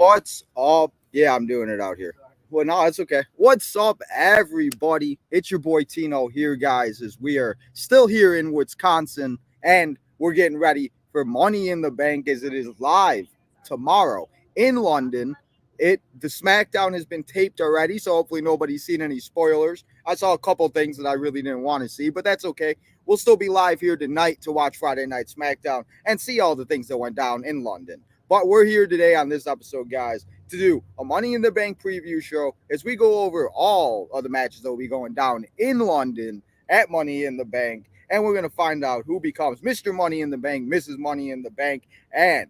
What's up? Yeah, I'm doing it out here. Well, no, it's okay. What's up, everybody? It's your boy Tino here, guys, as we are still here in Wisconsin and we're getting ready for Money in the Bank as it is live tomorrow in London. The SmackDown has been taped already, so hopefully nobody's seen any spoilers. I saw a couple things that I really didn't want to see, but that's okay. We'll still be live here tonight to watch Friday Night SmackDown and see all the things that went down in London. But we're here today on this episode, guys, to do a Money in the Bank preview show as we go over all of the matches that will be going down in London at Money in the Bank. And we're going to find out who becomes Mr. Money in the Bank, Mrs. Money in the Bank, and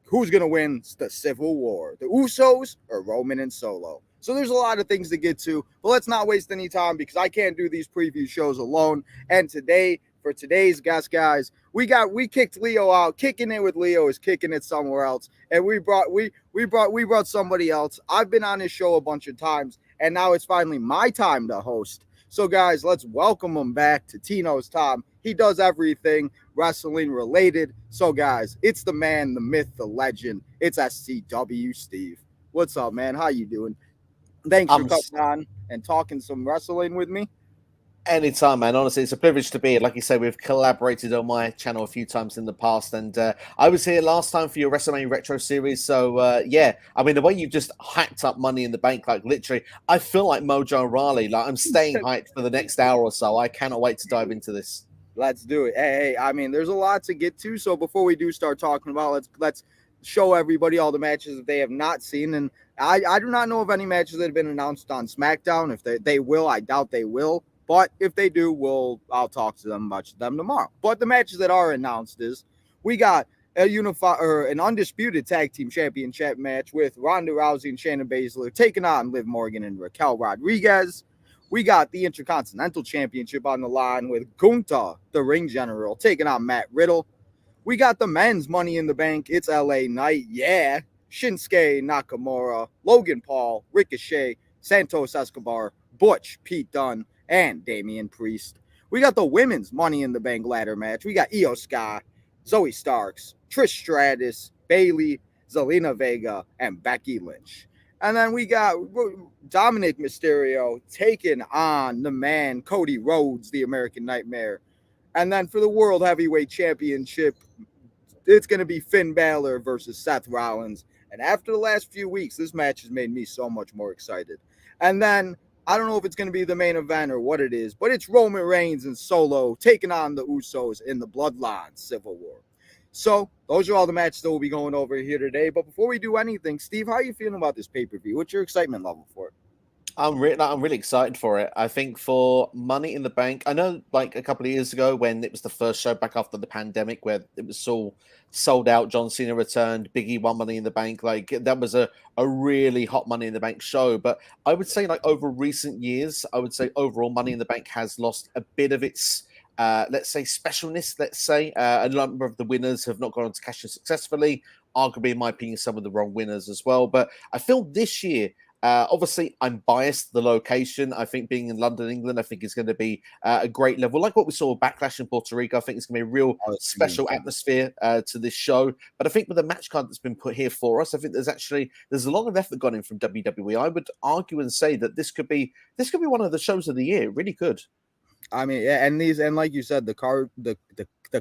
who's going to win the Civil War, the Usos or Roman and Solo. So there's a lot of things to get to, but let's not waste any time because I can't do these preview shows alone. And today, for today's guest, guys, we kicked Leo out. Kicking it with Leo is kicking it somewhere else, and we brought somebody else. I've been on his show a bunch of times, and now it's finally my time to host. So, guys, let's welcome him back to Tino's Time. He does everything wrestling related. So, guys, it's the man, the myth, the legend. It's SCW Steve. What's up, man? How you doing? Thanks for coming on and talking some wrestling with me. Anytime, man. Honestly, it's a privilege to be here. Like you say, we've collaborated on my channel a few times in the past, and I was here last time for your WrestleMania Retro series. So, yeah, I mean, the way you just hyped up Money in the Bank, like literally, I feel like Mojo Rawley. Like I'm staying hyped for the next hour or so. I cannot wait to dive into this. Let's do it. Hey, I mean, there's a lot to get to. So before we do start talking about, let's show everybody all the matches that they have not seen. And I do not know of any matches that have been announced on SmackDown. If they will, I doubt they will. But if they do, I'll talk to them about them tomorrow. But the matches that are announced is we got an undisputed tag team championship match with Ronda Rousey and Shayna Baszler taking on Liv Morgan and Raquel Rodriguez. We got the Intercontinental Championship on the line with Gunther, the Ring General, taking on Matt Riddle. We got the men's Money in the Bank. It's LA Knight, yeah. Shinsuke Nakamura, Logan Paul, Ricochet, Santos Escobar, Butch, Pete Dunne, and Damian Priest. We got the women's Money in the Bank ladder match. We got Io Sky, Zoe Starks, Trish Stratus, Bayley, Zelina Vega, and Becky Lynch. And then we got Dominic Mysterio taking on the man Cody Rhodes, the American Nightmare. And then for the World Heavyweight Championship, it's going to be Finn Balor versus Seth Rollins. And after the last few weeks, this match has made me so much more excited. And then I don't know if it's going to be the main event or what it is, but it's Roman Reigns and Solo taking on the Usos in the Bloodline Civil War. So those are all the matches that we'll be going over here today. But before we do anything, Steve, how are you feeling about this pay-per-view? What's your excitement level for it? I'm really excited for it. I think for Money in the Bank, I know like a couple of years ago when it was the first show back after the pandemic where it was all sold out, John Cena returned, Big E won Money in the Bank. Like that was a really hot Money in the Bank show. But I would say like over recent years, I would say overall Money in the Bank has lost a bit of its let's say specialness. Let's say a number of the winners have not gone on to cash in successfully. Arguably, in my opinion, some of the wrong winners as well. But I feel this year, obviously, I'm biased. The location, I think, being in London, England, I think is going to be a great level. Like what we saw with Backlash in Puerto Rico, I think it's going to be a real special atmosphere to this show. But I think with the match card that's been put here for us, I think there's a lot of effort gone in from WWE. I would argue and say that this could be one of the shows of the year. Really good. I mean, and like you said, the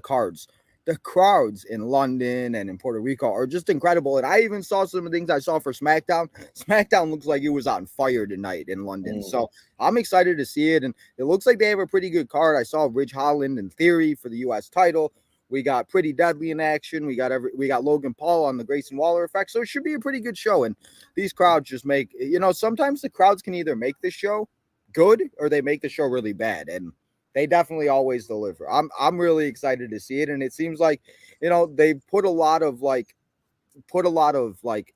cards. The crowds in London and in Puerto Rico are just incredible. And I even saw some of the things I saw for SmackDown. SmackDown looks like it was on fire tonight in London. So I'm excited to see it. And it looks like they have a pretty good card. I saw Ridge Holland in Theory for the U.S. title. We got Pretty Deadly in action. We got Logan Paul on the Grayson Waller effect. So it should be a pretty good show. And these crowds just make, sometimes the crowds can either make the show good or they make the show really bad. And they definitely always deliver. I'm really excited to see it, and it seems like, they put a lot of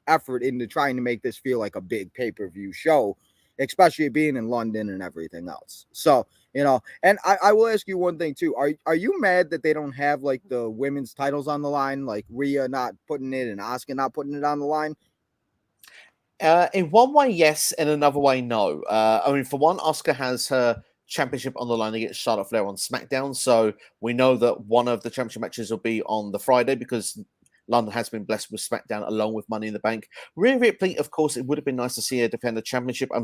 effort into trying to make this feel like a big pay-per-view show, especially being in London and everything else. So, and I will ask you one thing too. Are you mad that they don't have like the women's titles on the line, like Rhea not putting it and Asuka not putting it on the line? In one way, yes. In another way, no. I mean, for one, Asuka has her championship on the line against Charlotte Flair on SmackDown. So we know that one of the championship matches will be on the Friday because London has been blessed with SmackDown along with Money in the Bank. Rhea Ripley, of course, it would have been nice to see her defend the championship. I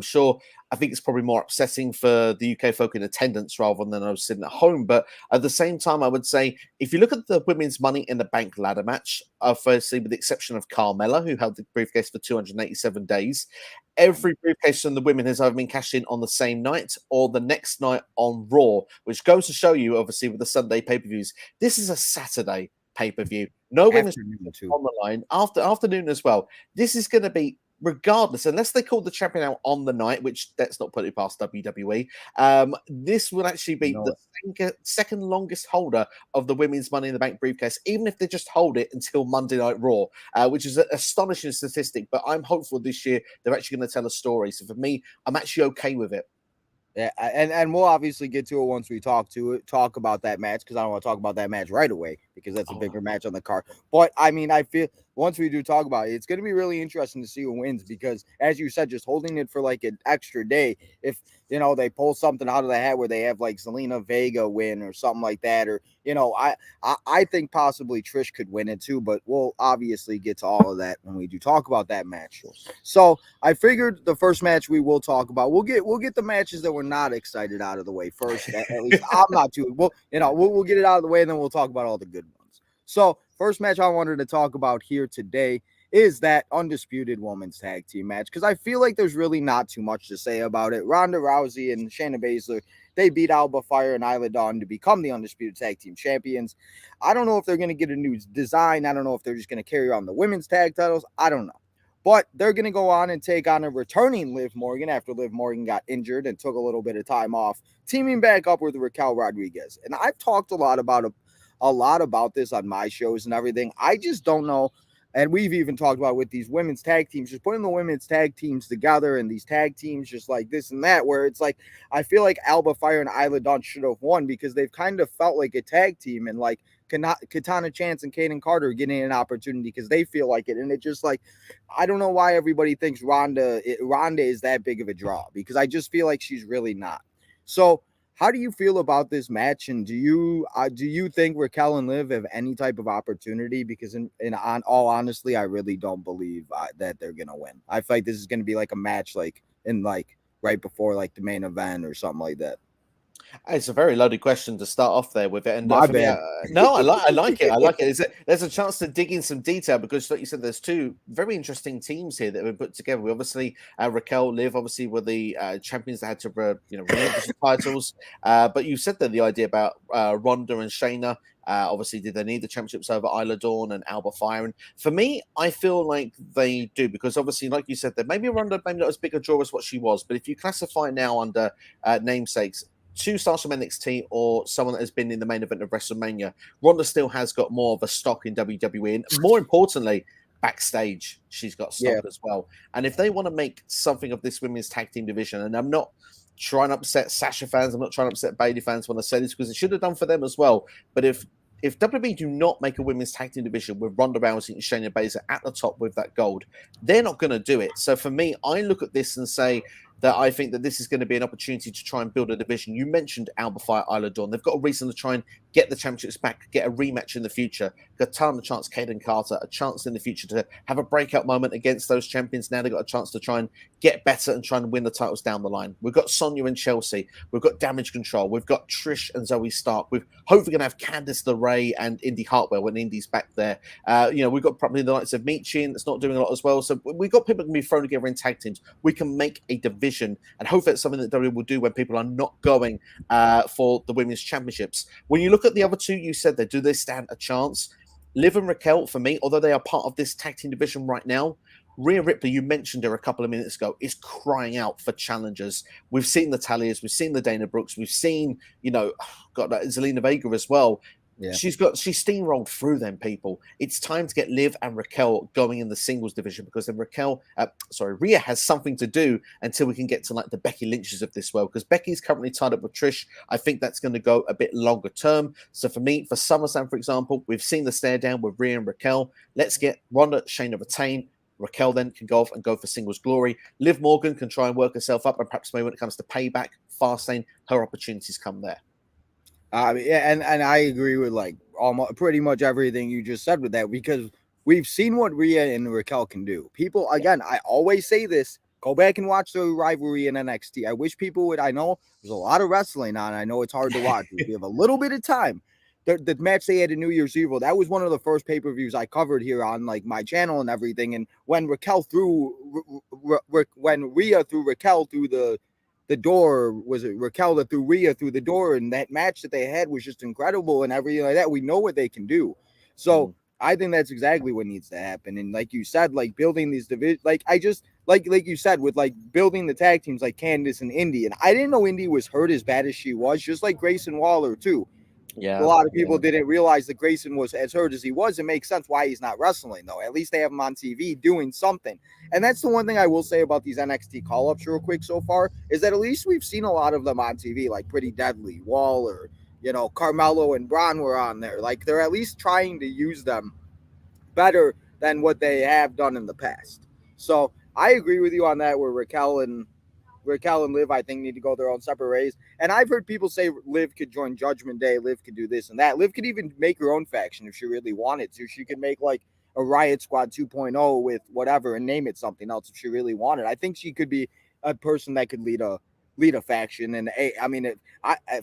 think it's probably more upsetting for the UK folk in attendance rather than I was sitting at home. But at the same time, I would say if you look at the women's Money in the Bank ladder match, firstly, with the exception of Carmella, who held the briefcase for 287 days, every briefcase from the women has either been cashed in on the same night or the next night on Raw, which goes to show you, obviously, with the Sunday pay-per-views, this is a Saturday pay-per-view. No women's on the line, afternoon as well. This is going to be, regardless, unless they call the champion out on the night, which let's not put it past WWE, this will actually be the second longest holder of the women's Money in the Bank briefcase, even if they just hold it until Monday Night Raw, which is an astonishing statistic. But I'm hopeful this year they're actually going to tell a story. So for me, I'm actually okay with it. Yeah, and we'll obviously get to it once we talk about that match, because I don't want to talk about that match right away because that's a bigger match on the card. But I mean, I feel once we do talk about it, it's going to be really interesting to see who wins, because as you said, just holding it for like an extra day, if they pull something out of the hat where they have like Zelina Vega win or something like that, or I think possibly Trish could win it too, but we'll obviously get to all of that when we do talk about that match. So I figured the first match we will talk about, we'll get the matches that we're not excited out of the way first. At least I'm not too. We'll get it out of the way, and then we'll talk about all the good ones. So first match I wanted to talk about here today is that undisputed women's tag team match, because I feel like there's really not too much to say about it. Ronda Rousey and Shayna Baszler, they beat Alba Fire and Isla Dawn to become the undisputed tag team champions. I don't know if they're going to get a new design. I don't know if they're just going to carry on the women's tag titles. I don't know. But they're going to go on and take on a returning Liv Morgan after Liv Morgan got injured and took a little bit of time off, teaming back up with Raquel Rodriguez. And I've talked a lot about this on my shows and everything. I just don't know. And we've even talked about with these women's tag teams, just putting the women's tag teams together and these tag teams just like this and that, where it's like, I feel like Alba Fire and Isla Dawn should have won because they've kind of felt like a tag team, and like Katana Chance and Kaden Carter getting an opportunity because they feel like it. And it just like, I don't know why everybody thinks Ronda is that big of a draw, because I just feel like she's really not. So how do you feel about this match? And do you think Raquel and Liv have any type of opportunity? Because in all honesty, I really don't believe that they're gonna win. I feel like this is gonna be like a match like right before like the main event or something like that. It's a very loaded question to start off there with it, and My bad. No, I like it. I like it. There's a chance to dig in some detail because, like you said, there's two very interesting teams here that have been put together. We obviously Raquel, Liv, obviously were the champions that had to relinquish the titles. But you said that the idea about Ronda and Shayna. Obviously, did they need the championships over Isla Dawn and Alba Fire? And for me, I feel like they do, because obviously, like you said, that maybe Ronda maybe not as big a draw as what she was, but if you classify now under namesakes, two stars from NXT or someone that has been in the main event of WrestleMania, Ronda still has got more of a stock in WWE, and more importantly, backstage, she's got stock as well. And if they want to make something of this women's tag team division, and I'm not trying to upset Sasha fans, I'm not trying to upset Bayley fans when I say this, because it should have done for them as well. But if WWE do not make a women's tag team division with Ronda Rousey and Shayna Baszler at the top with that gold, they're not going to do it. So for me, I look at this and say that I think that this is going to be an opportunity to try and build a division. You mentioned Alba Fire, Isla Dawn. They've got a reason to try and get the championships back, get a rematch in the future. Katana Chance, Kaden Carter, a chance in the future to have a breakout moment against those champions. Now they've got a chance to try and get better and try and win the titles down the line. We've got Sonya and Chelsea. We've got Damage Control. We've got Trish and Zoe Stark. We've hopefully going to have Candice LeRae and Indy Hartwell when Indy's back there. We've got probably the likes of Michin that's not doing a lot as well. So we've got people that can be thrown together in tag teams. We can make a division, and hopefully it's something that WWE will do when people are not going for the women's championships. When you look at the other two, you said that, do they stand a chance? Liv and Raquel, for me, although they are part of this tag team division right now, Rhea Ripley, you mentioned her a couple of minutes ago, is crying out for challengers. We've seen the Talias, we've seen the Dana Brooks, we've seen, got that Zelina Vega as well. Yeah. She's steamrolled through them people. It's time to get Liv and Raquel going in the singles division, because then Rhea has something to do until we can get to like the Becky Lynches of this world, because Becky's currently tied up with Trish. I think that's going to go a bit longer term. So for me, for SummerSlam, for example, we've seen the stare down with Rhea and Raquel. Let's get Ronda, Shayna retain. Raquel then can go off and go for singles glory. Liv Morgan can try and work herself up, and perhaps maybe when it comes to Payback, Fastlane, her opportunities come there. And I agree with like almost pretty much everything you just said with that, because we've seen what Rhea and Raquel can do. People, again, I always say this. Go back and watch the rivalry in NXT. I wish people would. I know there's a lot of wrestling on. I know it's hard to watch. If you have a little bit of time, the match they had in New Year's Evil, that was one of the first pay-per-views I covered here on like my channel and everything. And when Raquel threw, when Rhea threw Raquel through the door, was it Raquel that threw Rhea through the door? And that match that they had was just incredible and everything like that. We know what they can do. So I think that's exactly what needs to happen. And like you said, like building these divisions, like I just like you said, with like building the tag teams like Candice and Indy. And I didn't know Indy was hurt as bad as she was, just like Grayson Waller too. Yeah, A lot of people didn't realize that Grayson was as hurt as he was. It makes sense why he's not wrestling, though. At least they have him on TV doing something. And that's the one thing I will say about these NXT call-ups real quick so far, is that at least we've seen a lot of them on TV, like Pretty Deadly, Waller, Carmelo and Braun were on there. Like, they're at least trying to use them better than what they have done in the past. So I agree with you on that, where Raquel and Liv, I think, need to go their own separate ways. And I've heard people say Liv could join Judgment Day, Liv could do this and that. Liv could even make her own faction if she really wanted to. She could make like a Riot Squad 2.0 with whatever and name it something else if she really wanted. I think she could be a person that could lead a faction. And I mean,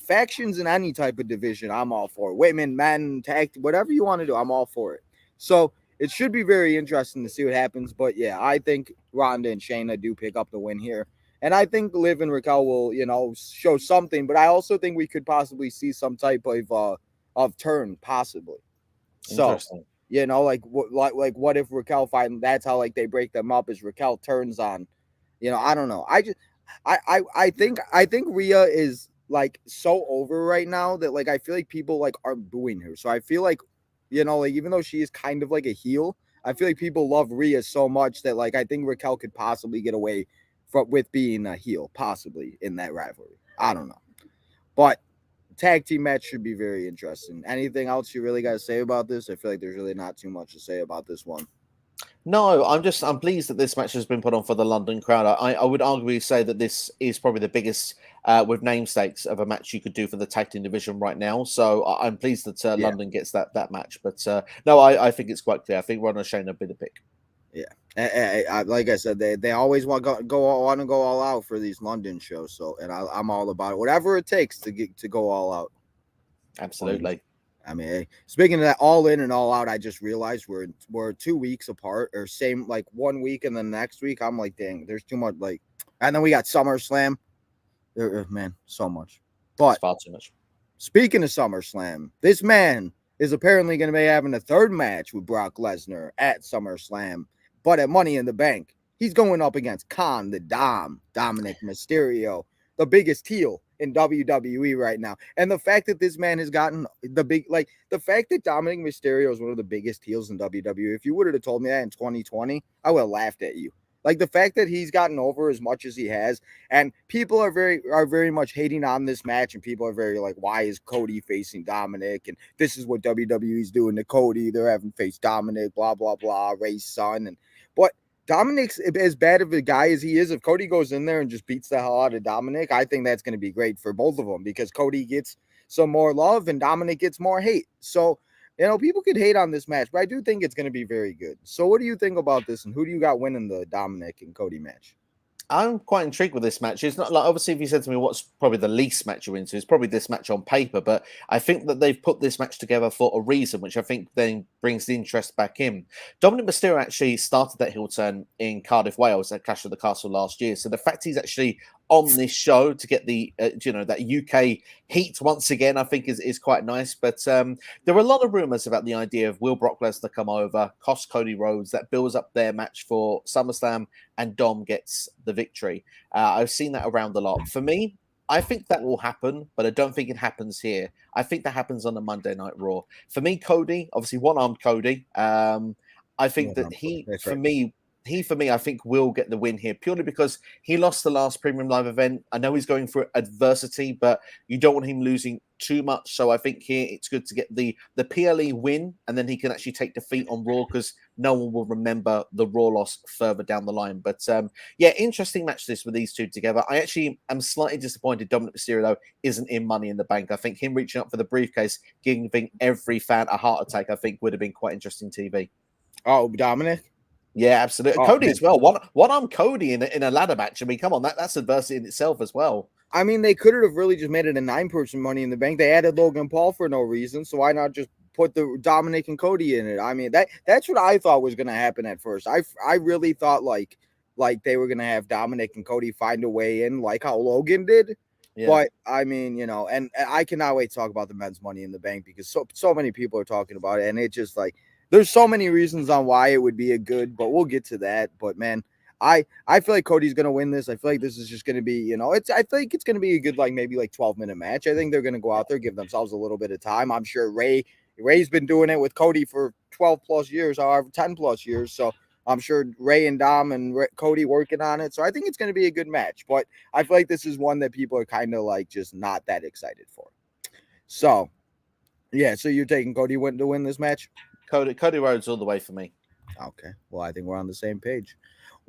factions in any type of division, I'm all for it. Women, men, tag, whatever you want to do, I'm all for it. So it should be very interesting to see what happens. But yeah, I think Ronda and Shayna do pick up the win here. And I think Liv and Raquel will, show something. But I also think we could possibly see some type of turn, possibly. So, like what if Raquel find that's how like they break them up, is Raquel turns on, I don't know. I think Rhea is like so over right now that like I feel like people like are booing her. So I feel like, like even though she is kind of like a heel, I feel like people love Rhea so much that like I think Raquel could possibly get away with being a heel, possibly in that rivalry. I don't know. But tag team match should be very interesting. Anything else you really got to say about this? I feel like there's really not too much to say about this one. No, I'm pleased that this match has been put on for the London crowd. I would arguably say that this is probably the biggest with name stakes of a match you could do for the tag team division right now. So I'm pleased that London gets that match. But no, I think it's quite clear. I think Ron and Shane would be the pick. Yeah, like I said, they always want to go all out for these London shows. So, and I'm all about it, whatever it takes to go all out. Absolutely. I mean, hey, speaking of that, all in and all out, I just realized we're 2 weeks apart, or same like 1 week and then next week. I'm like, dang, there's too much. Like, and then we got SummerSlam. Man, so much. But it's far too much. Speaking of SummerSlam, this man is apparently going to be having a third match with Brock Lesnar at SummerSlam. But at Money in the Bank, he's going up against Khan the Dominic Mysterio, the biggest heel in WWE right now. And the fact that this man has gotten the fact that Dominic Mysterio is one of the biggest heels in WWE, if you would have told me that in 2020, I would have laughed at you. Like the fact that he's gotten over as much as he has, and people are very much hating on this match, and people are very like, why is Cody facing Dominic? And this is what WWE's doing to Cody. They're having faced Dominic, blah blah blah, Ray's son, but Dominic's as bad of a guy as he is. If Cody goes in there and just beats the hell out of Dominic, I think that's going to be great for both of them because Cody gets some more love and Dominic gets more hate. So, people could hate on this match, but I do think it's going to be very good. So what do you think about this, and who do you got winning the Dominic and Cody match? I'm quite intrigued with this match. It's not like, obviously, if you said to me what's probably the least match you're into, it's probably this match on paper. But I think that they've put this match together for a reason, which I think then brings the interest back in. Dominic Mysterio actually started that heel turn in Cardiff, Wales at Clash of the Castle last year. So the fact he's actually on this show to get the that UK heat once again, I think is quite nice. But there are a lot of rumors about the idea of will Brock Lesnar come over, cost Cody Rhodes, that builds up their match for SummerSlam, and Dom gets the victory. I've seen that around a lot. For me, I think that will happen, but I don't think it happens here. I think that happens on the Monday Night Raw. For me, Cody, obviously one-armed Cody, I think that he, for me, I think will get the win here purely because he lost the last Premium Live event. I know he's going through adversity, but you don't want him losing too much. So I think here it's good to get the PLE win, and then he can actually take defeat on Raw because no one will remember the Raw loss further down the line. But interesting match this with these two together. I actually am slightly disappointed Dominic Mysterio, though, isn't in Money in the Bank. I think him reaching up for the briefcase, giving every fan a heart attack, I think would have been quite interesting TV. Oh, Dominic. Yeah, absolutely. Oh, Cody man. as well. One arm Cody in a ladder match. I mean, come on, that's adversity in itself as well. I mean, they could have really just made it a 9-person Money in the Bank. They added Logan Paul for no reason, so why not just put the Dominic and Cody in it? I mean, that's what I thought was going to happen at first. I really thought like they were going to have Dominic and Cody find a way in, like how Logan did. Yeah. But I mean, and I cannot wait to talk about the men's Money in the Bank because so many people are talking about it, and it just like there's so many reasons on why it would be a good. But we'll get to that. But man. I feel like Cody's gonna win this. I feel like this is just gonna be, I think it's gonna be a good maybe 12-minute match. I think they're gonna go out there, give themselves a little bit of time. I'm sure Ray's been doing it with Cody for 12 plus years, however 10 plus years. So I'm sure Ray and Dom and Cody working on it. So I think it's gonna be a good match. But I feel like this is one that people are kind of just not that excited for. So yeah, so you're taking Cody to win this match? Cody Rhodes all the way for me. Okay, well I think we're on the same page.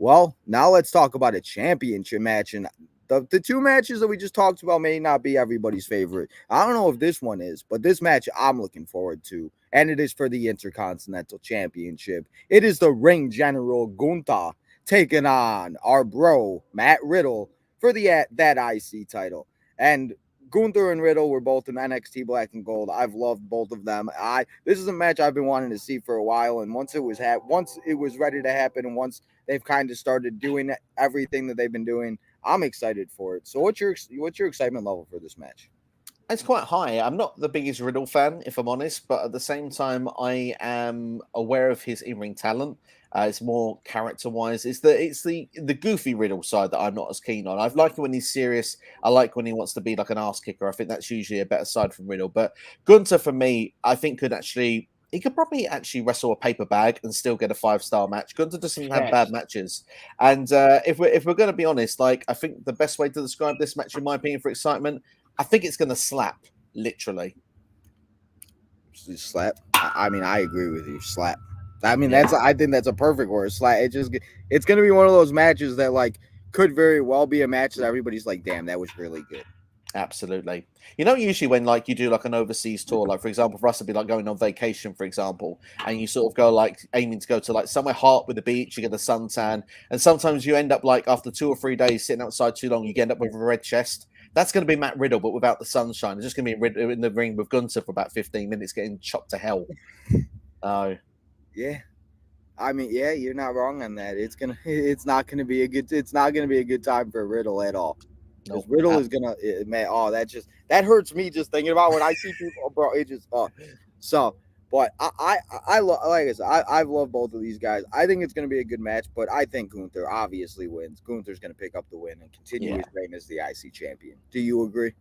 Well, now let's talk about a championship match. And the two matches that we just talked about may not be everybody's favorite. I don't know if this one is, but this match I'm looking forward to. And it is for the Intercontinental Championship. It is the Ring General Gunther taking on our bro, Matt Riddle, for that IC title. And Gunther and Riddle were both in NXT Black and Gold. I've loved both of them. This is a match I've been wanting to see for a while, and once it was ready to happen, and once they've kind of started doing everything that they've been doing, I'm excited for it. So, what's your excitement level for this match? It's quite high. I'm not the biggest Riddle fan, if I'm honest, but at the same time, I am aware of his in-ring talent. It's more character-wise. It's the goofy Riddle side that I'm not as keen on. I like it when he's serious. I like when he wants to be like an ass kicker. I think that's usually a better side from Riddle. But Gunther, for me, I think he could probably actually wrestle a paper bag and still get a 5-star match. Gunther doesn't have bad matches. And if we're going to be honest, I think the best way to describe this match, in my opinion, for excitement, I think it's going to slap, literally. Slap. I mean, I agree with you. Slap. I mean, I think that's a perfect word. Slap. It's going to be one of those matches that could very well be a match that everybody's like, damn, that was really good. Absolutely. Usually when you do an overseas tour, for example, for us to be going on vacation, for example, and you sort of go aiming to go to somewhere hot with the beach, you get a suntan, and sometimes you end up after 2 or 3 days sitting outside too long, you end up with a red chest. That's going to be Matt Riddle, but without the sunshine. It's just going to be in the ring with Gunther for about 15 minutes, getting chopped to hell. Yeah. I mean, yeah, you're not wrong on that. It's not gonna be a good time for Riddle at all. Because Riddle is gonna, man. Oh, that hurts me just thinking about when I see people, bro. It just so. But I love, like I said, I've loved both of these guys. I think it's going to be a good match, but I think Gunther obviously wins. Gunther's going to pick up the win and continue his reign as the IC champion. Do you agree?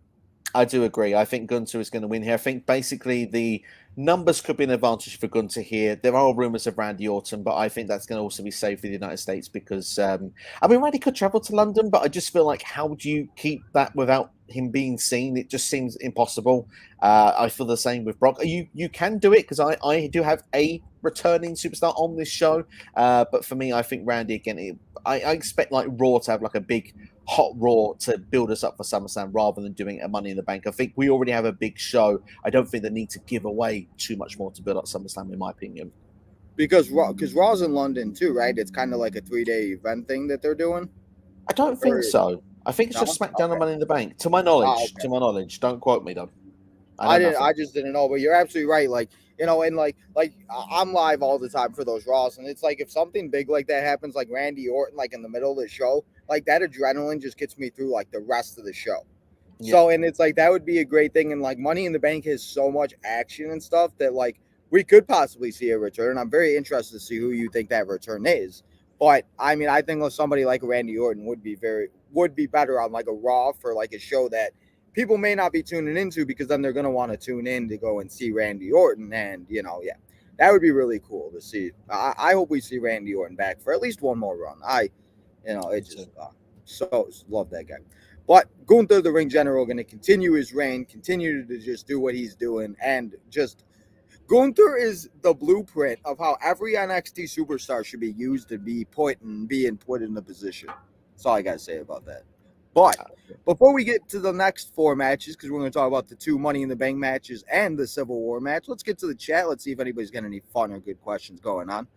I do agree. I think Gunther is going to win here. I think basically the numbers could be an advantage for Gunther here. There are rumors of Randy Orton, but I think that's going to also be safe for the United States because, Randy could travel to London, but I just feel like how do you keep that without him being seen? It just seems impossible. I feel the same with Brock. You can do it because I do have a returning superstar on this show, but for me, I think Randy again. I expect Raw to have a big hot Raw to build us up for SummerSlam rather than doing a Money in the Bank. I think we already have a big show. I don't think they need to give away too much more to build up SummerSlam, in my opinion. Because Raw's in London too, right? It's kind of like a 3-day event thing that they're doing. I don't think so. I think it's just SmackDown and Money in the Bank. To my knowledge, don't quote me though. I just didn't know, but you're absolutely right. And I'm live all the time for those Raws, and it's if something big like that happens, like Randy Orton, in the middle of the show, that adrenaline just gets me through the rest of the show. Yeah. So, and it's that would be a great thing, and Money in the Bank has so much action and stuff that we could possibly see a return. I'm very interested to see who you think that return is. But I mean, I think somebody like Randy Orton would be better on a Raw for a show that people may not be tuning into because then they're going to want to tune in to go and see Randy Orton. And, that would be really cool to see. I hope we see Randy Orton back for at least one more run. So love that guy. But Gunther, the Ring General, going to continue his reign, continue to just do what he's doing. And just Gunther is the blueprint of how every NXT superstar should be used to be put in the position. That's all I got to say about that. But before we get to the next 4 matches, because we're going to talk about the 2 Money in the Bank matches and the Civil War match, let's get to the chat. Let's see if anybody's got any fun or good questions going on.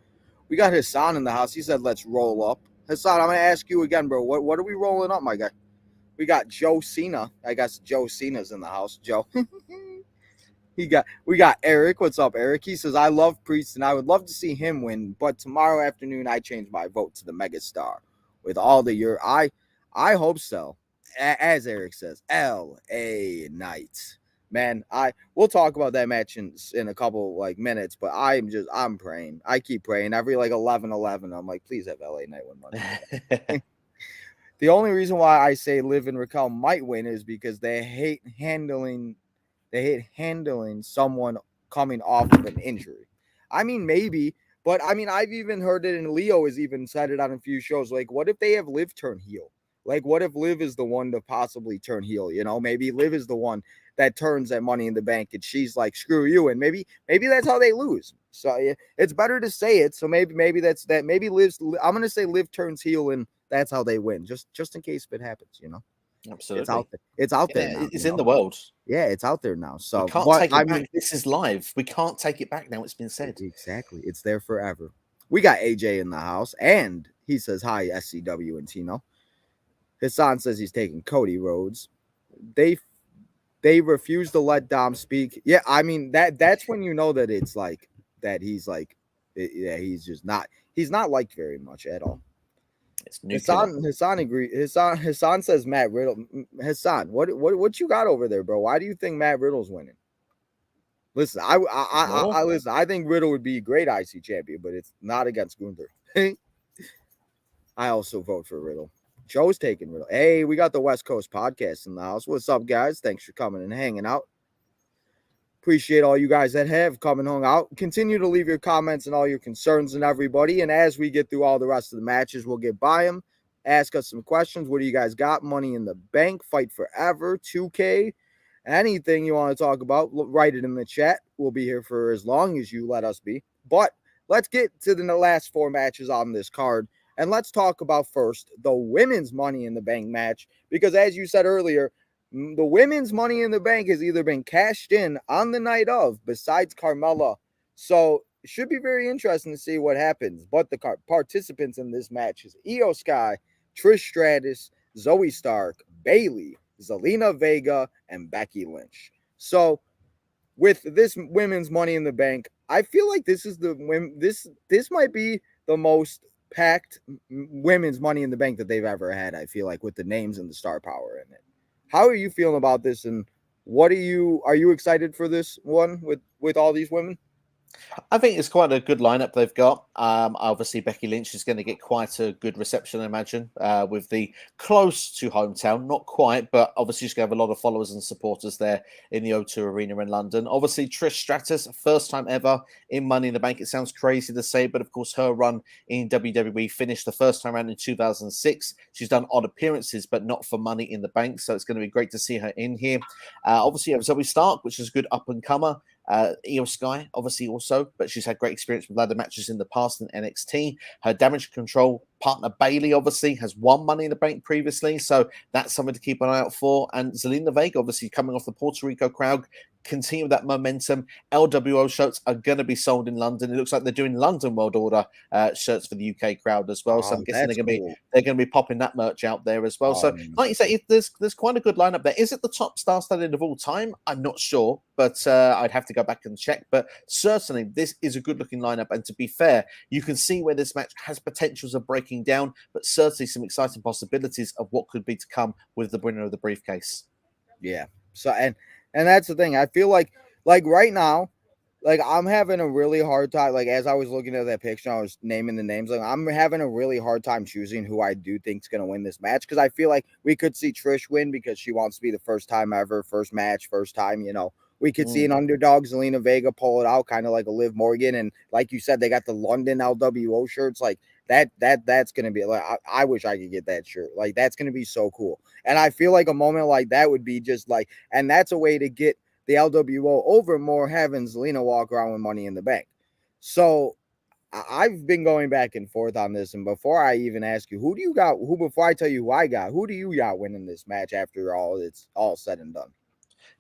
We got Hassan in the house. He said, let's roll up. Hassan, I'm going to ask you again, bro. What are we rolling up, my guy? We got Joe Cena. I guess Joe Cena's in the house. Joe. We got Eric. What's up, Eric? He says, I love Priest and I would love to see him win, but tomorrow afternoon I change my vote to the megastar. With all the year, I hope so. As Eric says, LA Knight. Man, we'll talk about that match in a couple minutes, but I'm praying. I keep praying every 11-11. I'm like, please have LA Knight win money. The only reason why I say Liv and Raquel might win is because they hate handling someone coming off of an injury. I mean, maybe, but I mean, I've even heard it, and Leo has even said it on a few shows. Like, what if they have Liv turn heel? Like, what if Liv is the one to possibly turn heel? You know, maybe Liv is the one that turns that Money in the Bank, and she's like, screw you, and maybe that's how they lose. So it's better to say it. So maybe that's that. Maybe I'm gonna say Liv turns heel, and that's how they win. Just in case if it happens, you know. Absolutely, It's out there now. It's in the world. Yeah, it's out there now. So we can't take it back. This is live. We can't take it back now. It's been said. Exactly. It's there forever. We got AJ in the house, and he says hi, SCW and Tino. Hassan says he's taking Cody Rhodes. They refuse to let Dom speak. Yeah, I mean that's when you know that it's like that he's not liked very much at all. Hassan agreed. Hassan says Matt Riddle. Hassan, what you got over there, bro? Why do you think Matt Riddle's winning? Listen, I listen. I think Riddle would be a great IC champion, but it's not against Gunther. I also vote for Riddle. Joe's taking Riddle. Hey, we got the West Coast podcast in the house. What's up, guys? Thanks for coming and hanging out. Appreciate all you guys that have come and hung out. Continue to leave your comments and all your concerns and everybody. And as we get through all the rest of the matches, we'll get by them. Ask us some questions. What do you guys got? Money in the Bank, Fight Forever, 2K, anything you want to talk about, write it in the chat. We'll be here for as long as you let us be. But let's get to the last 4 matches on this card. And let's talk about first the women's Money in the Bank match. Because as you said earlier, the women's Money in the Bank has either been cashed in on the night of, besides Carmella. So it should be very interesting to see what happens. But the participants in this match is Io Sky, Trish Stratus, Zoe Stark, Bayley, Zelina Vega, and Becky Lynch. So with this women's Money in the Bank, I feel like this might be the most packed women's Money in the Bank that they've ever had. I feel like with the names and the star power in it. How are you feeling about this, and are you excited for this one with all these women? I think it's quite a good lineup they've got. Obviously, Becky Lynch is going to get quite a good reception, I imagine, with the close to hometown. Not quite, but obviously she's going to have a lot of followers and supporters there in the O2 Arena in London. Obviously, Trish Stratus, first time ever in Money in the Bank. It sounds crazy to say, but of course, her run in WWE finished the first time around in 2006. She's done odd appearances, but not for Money in the Bank, so it's going to be great to see her in here. Obviously, you have Zoe Stark, which is a good up-and-comer. Io Sky, obviously, also, but she's had great experience with ladder matches in the past in NXT. Her Damage Control partner Bayley obviously has won Money in the Bank previously, so that's something to keep an eye out for. And Zelina Vega, obviously, coming off the Puerto Rico crowd, continue that momentum. LWO shirts are going to be sold in London. It looks like they're doing London World Order shirts for the UK crowd as well. So I'm guessing they're going to be popping that merch out there as well. So like you say, there's quite a good lineup there. Is it the top star-studded of all time? I'm not sure, but I'd have to go back and check. But certainly, this is a good-looking lineup. And to be fair, you can see where this match has potentials of breaking down, but certainly some exciting possibilities of what could be to come with the winner of the briefcase. Yeah. So and that's the thing. I feel like right now, like I'm having a really hard time. Like as I was looking at that picture, I was naming the names. Like I'm having a really hard time choosing who I do think is going to win this match, because I feel like we could see Trish win because she wants to be the first time ever, first match, first time. You know, we could see an underdog, Zelina Vega, pull it out, kind of like a Liv Morgan. And like you said, they got the London LWO shirts. Like that's going to be like, I wish I could get that shirt. Like that's going to be so cool. And I feel like a moment like that would be just like, and that's a way to get the LWO over more, having Zelina walk around with Money in the Bank. So I've been going back and forth on this. And before I even ask you, before I tell you who I got, who do you got winning this match after it's all said and done?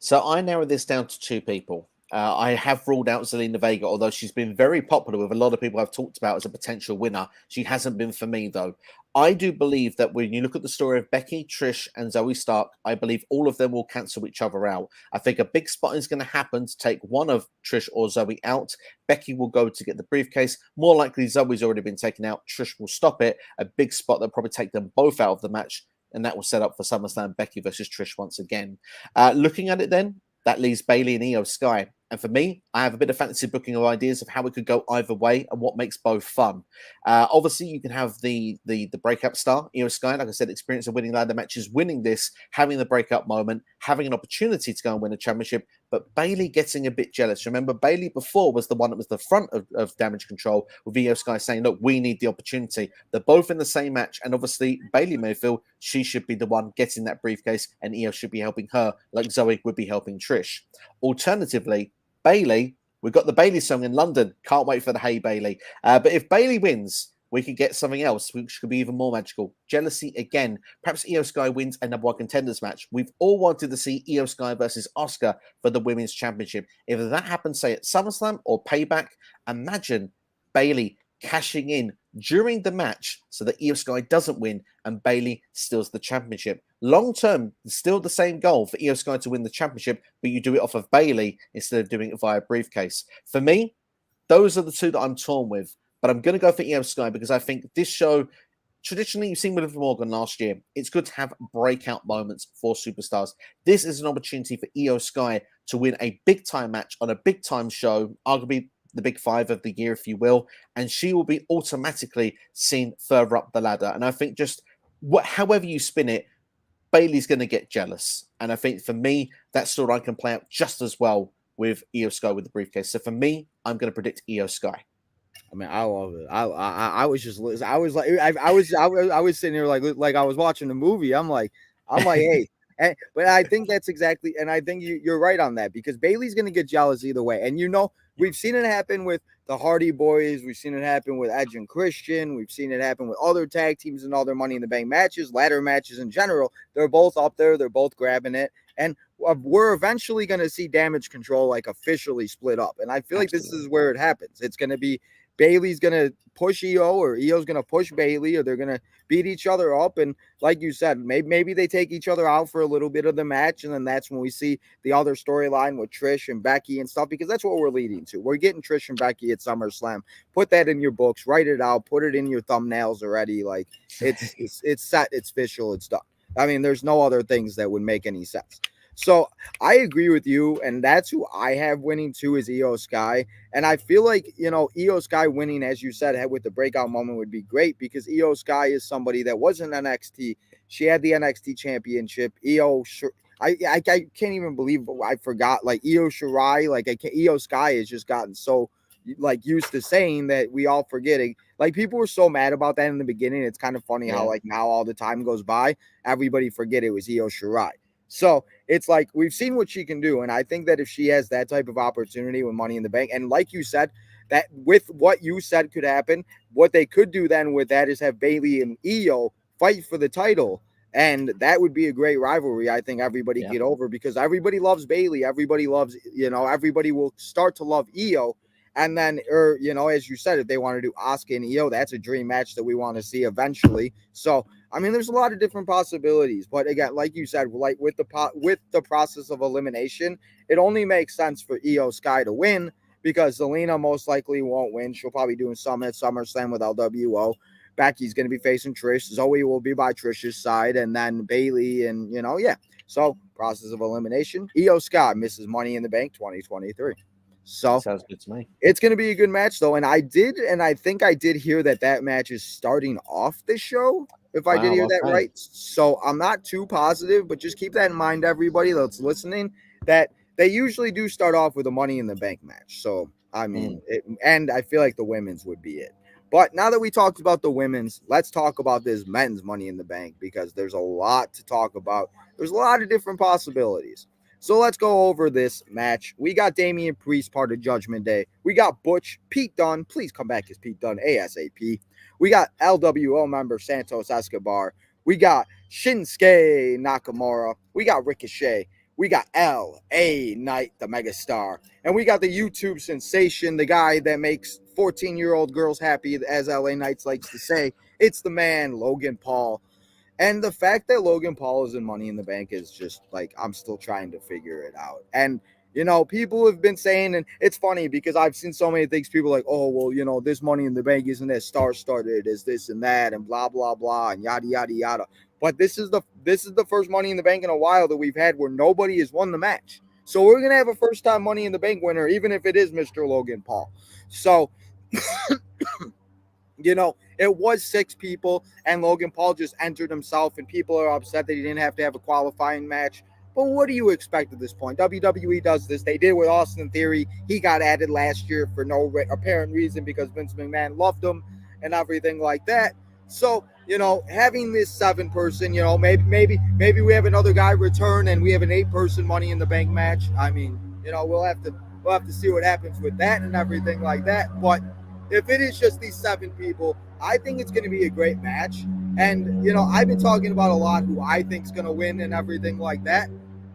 So I narrowed this down to 2 people. I have ruled out Zelina Vega, although she's been very popular with a lot of people I've talked about as a potential winner. She hasn't been for me, though. I do believe that when you look at the story of Becky, Trish, and Zoe Stark, I believe all of them will cancel each other out. I think a big spot is going to happen to take one of Trish or Zoe out. Becky will go to get the briefcase. More likely, Zoe's already been taken out. Trish will stop it. A big spot that'll probably take them both out of the match, and that will set up for SummerSlam Becky versus Trish once again. Looking at it then, that leaves Bayley and Io Sky. And for me, I have a bit of fantasy booking of ideas of how it could go either way and what makes both fun. Obviously, you can have the breakup star, Io Sky, like I said, experience of winning ladder matches, winning this, having the breakup moment, having an opportunity to go and win a championship. But Bayley getting a bit jealous. Remember, Bayley before was the one that was the front of Damage Control, with Io Sky saying, look, we need the opportunity. They're both in the same match. And obviously, Bayley may feel she should be the one getting that briefcase and Io should be helping her like Zoe would be helping Trish. Alternatively, Bayley, we've got the Bayley song in London. Can't wait for the Hey Bayley. But if Bayley wins, we could get something else, which could be even more magical. Jealousy again. Perhaps Io Sky wins a number one contenders match. We've all wanted to see Io Sky versus Asuka for the women's championship. If that happens, say at SummerSlam or Payback, imagine Bayley cashing in during the match so that Io Sky doesn't win and Bayley steals the championship. Long term, still the same goal for Io Sky to win the championship, but you do it off of Bayley instead of doing it via briefcase. For me, those are the two that I'm torn with, but I'm going to go for Io Sky because I think this show, traditionally, you've seen with Liv Morgan last year, it's good to have breakout moments for superstars. This is an opportunity for Io Sky to win a big time match on a big time show, arguably the big five of the year, if you will, and she will be automatically seen further up the ladder. And I think just however you spin it, Bayley's going to get jealous. And I think for me, that storyline can play out just as well with Io Sky with the briefcase. So for me, I'm going to predict Io Sky. I mean, I love it. I was just listening. I was like, I was sitting here like I was watching a movie. I'm like, hey. But I think that's exactly, and I think you're right on that because Bayley's going to get jealous either way. And we've seen it happen with the Hardy Boys. We've seen it happen with Edge and Christian. We've seen it happen with other tag teams and other Money in the Bank matches, ladder matches in general. They're both up there. They're both grabbing it. And we're eventually going to see Damage Control like officially split up. And I feel like this is where it happens. It's going to be Bayley's going to push Io or Io's going to push Bayley, or they're going to beat each other up. And like you said, maybe they take each other out for a little bit of the match. And then that's when we see the other storyline with Trish and Becky and stuff, because that's what we're leading to. We're getting Trish and Becky at SummerSlam. Put that in your books, write it out, put it in your thumbnails already. Like it's set, it's official, it's done. I mean, there's no other things that would make any sense. So I agree with you, and that's who I have winning too is Io Sky. And I feel like, Io Sky winning, as you said, with the breakout moment would be great because Io Sky is somebody that was in NXT. She had the NXT championship. I can't even believe I forgot, like Io Shirai, Io Sky has just gotten so used to saying that we all forgetting. Like people were so mad about that in the beginning. It's kind of funny how now all the time goes by, everybody forget it was Io Shirai. So it's like we've seen what she can do. And I think that if she has that type of opportunity with Money in the Bank, and like you said, that with what you said could happen, what they could do then with that is have Bayley and Io fight for the title. And that would be a great rivalry. I think everybody get over because everybody loves Bayley. Everybody loves, everybody will start to love Io. And then, as you said, if they want to do Asuka and Io, that's a dream match that we want to see eventually. So, I mean, there's a lot of different possibilities. But again, like you said, like with the process of elimination, it only makes sense for Io Sky to win because Zelina most likely won't win. She'll probably do some at SummerSlam with LWO. Becky's going to be facing Trish. Zoe will be by Trish's side. And then Bayley and, So, process of elimination. Io Sky misses Money in the Bank 2023. So sounds good to me. It's going to be a good match, though. And I think I did hear that match is starting off the show, if I did hear that right. So I'm not too positive, but just keep that in mind, everybody that's listening, that they usually do start off with a Money in the Bank match. So, I mean, and I feel like the women's would be it. But now that we talked about the women's, let's talk about this men's Money in the Bank because there's a lot to talk about. There's a lot of different possibilities. So let's go over this match. We got Damian Priest, part of Judgment Day. We got Butch, Pete Dunne. Please come back as Pete Dunne ASAP. We got LWO member Santos Escobar. We got Shinsuke Nakamura. We got Ricochet. we got L.A. Knight, the megastar. And we got the YouTube sensation, the guy that makes 14-year-old girls happy, as L.A. Knight likes to say. It's the man, Logan Paul. And the fact that Logan Paul is in Money in the Bank is just like, I'm still trying to figure it out. And, you know, people have been saying, and it's funny because I've seen so many things, people like, oh, well, you know, this Money in the Bank isn't as star-studded as this and that and blah, blah, blah, and yada, yada, yada. But this is the first Money in the Bank in a while that we've had where nobody has won the match. So we're going to have a first-time Money in the Bank winner, even if it is Mr. Logan Paul. So, you know, it was 6 people, and Logan Paul just entered himself, and people are upset that he didn't have to have a qualifying match. But what do you expect at this point? WWE does this. They did with Austin Theory. He got added last year for no apparent reason because Vince McMahon loved him and everything like that. So, you know, having this 7-person, you know, maybe we have another guy return and we have an 8-person Money in the Bank match. I mean, you know, we'll have to see what happens with that and everything like that. But if it is just these 7 people, I think it's going to be a great match. And, you know, I've been talking about a lot who I think is going to win and everything like that.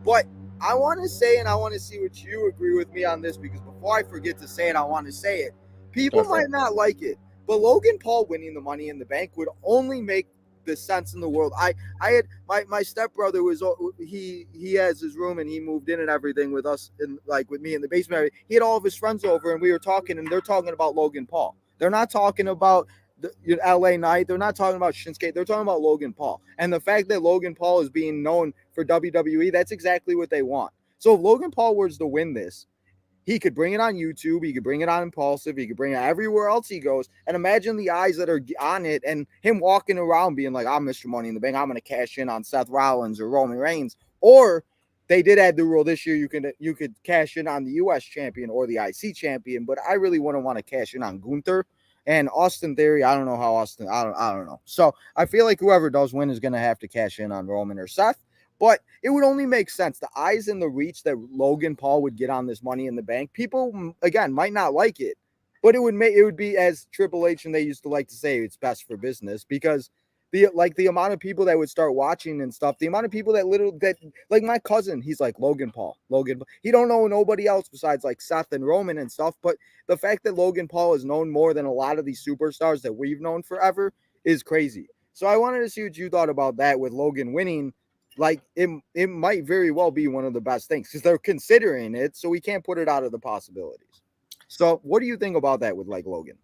But I want to say, and I want to see what you agree with me on this, because before I forget to say it, I want to say it. People might not like it, but Logan Paul winning the Money in the Bank would only make the sense in the world. I had my stepbrother was he has his room and he moved in and everything with us and like with me in the basement. He had all of his friends over and we were talking and they're talking about Logan Paul. They're not talking about the LA Knight. They're not talking about Shinsuke. They're talking about Logan Paul. And the fact that Logan Paul is being known for WWE, that's exactly what they want. So if Logan Paul was to win this, he could bring it on YouTube. He could bring it on Impulsive. He could bring it everywhere else he goes. And imagine the eyes that are on it and him walking around being like, I'm Mr. Money in the Bank. I'm going to cash in on Seth Rollins or Roman Reigns. Or they did add the rule this year. You could cash in on the U.S. champion or the IC champion. But I really wouldn't want to cash in on Gunther. And Austin Theory, I don't know how Austin, I don't know. So I feel like whoever does win is going to have to cash in on Roman or Seth. But it would only make sense. The eyes and the reach that Logan Paul would get on this Money in the Bank, people, again, might not like it. But it would be, as Triple H and they used to like to say, it's best for business. Because the amount of people that would start watching and stuff, the amount of people that like my cousin, he's like Logan Paul. He don't know nobody else besides like Seth and Roman and stuff. But the fact that Logan Paul is known more than a lot of these superstars that we've known forever is crazy. So I wanted to see what you thought about that with Logan winning. Like it might very well be one of the best things because they're considering it, so we can't put it out of the possibilities. So what do you think about that with like Logan?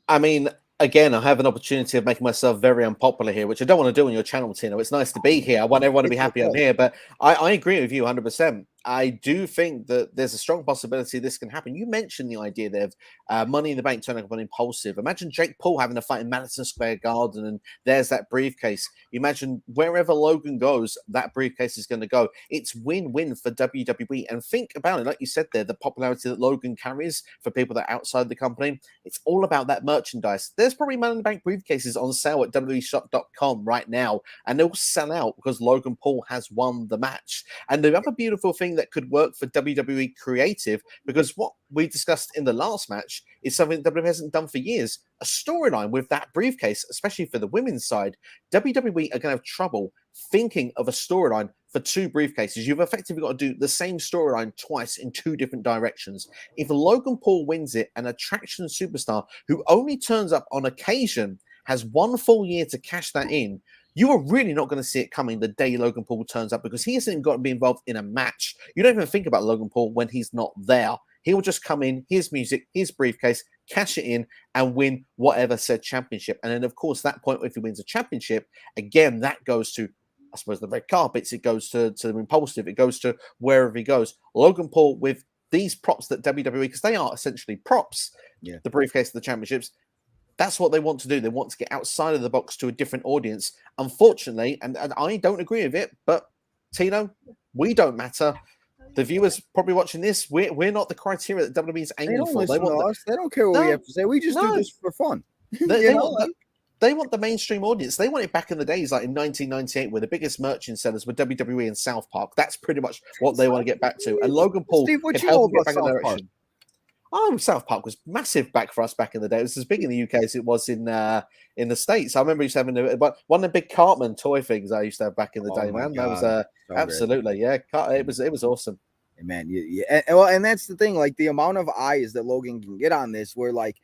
I mean, again, I have an opportunity of making myself very unpopular here, which I don't want to do on your channel, Tino. It's nice to be here. I want everyone to be happy I'm here, but I agree with you 100%. I do think that there's a strong possibility this can happen. You mentioned the idea there of Money in the Bank turning up on Impulsive. Imagine Jake Paul having a fight in Madison Square Garden, and there's that briefcase. Imagine wherever Logan goes, that briefcase is going to go. It's win-win for WWE. And think about it, like you said there, the popularity that Logan carries for people that are outside the company. It's all about that merchandise. There's probably Money in the Bank briefcases on sale at WWEshop.com right now, and they'll sell out because Logan Paul has won the match. And the other beautiful thing that could work for WWE Creative, because what we discussed in the last match is something that WWE hasn't done for years, a storyline with that briefcase, especially for the women's side. WWE are going to have trouble thinking of a storyline for 2 briefcases. You've effectively got to do the same storyline twice in 2 different directions. If Logan Paul wins it, an attraction superstar who only turns up on occasion has 1 full year to cash that in, you are really not going to see it coming the day Logan Paul turns up because he hasn't even got to be involved in a match. You don't even think about Logan Paul when he's not there. He will just come in, his music, his briefcase, cash it in, and win whatever said championship. And then, of course, that point, if he wins a championship, again, that goes to, I suppose, the red carpets. It goes to Impulsive. It goes to wherever he goes. Logan Paul with these props that WWE, because they are essentially props, the briefcase of the championships, that's what they want to do. They want to get outside of the box to a different audience. Unfortunately, and I don't agree with it, but Tino, we don't matter. The viewers probably watching this, we're not the criteria that WWE is aiming for. They want us. They don't care what we have to say. We just do this for fun. They want the mainstream audience. They want it back in the days, like in 1998, where the biggest merchant sellers were WWE and South Park. That's pretty much what they want to get back to. And Logan Paul Steve, what can you know help about get back in South that Park? direction. Oh, South Park was massive back for us back in the day. It was as big in the UK as it was in the States. I remember used to having one of the big Cartman toy things I used to have back in the Oh day, my man. That was God. So great. absolutely, yeah. It was awesome. Man, and that's the thing, like the amount of eyes that Logan can get on this, where like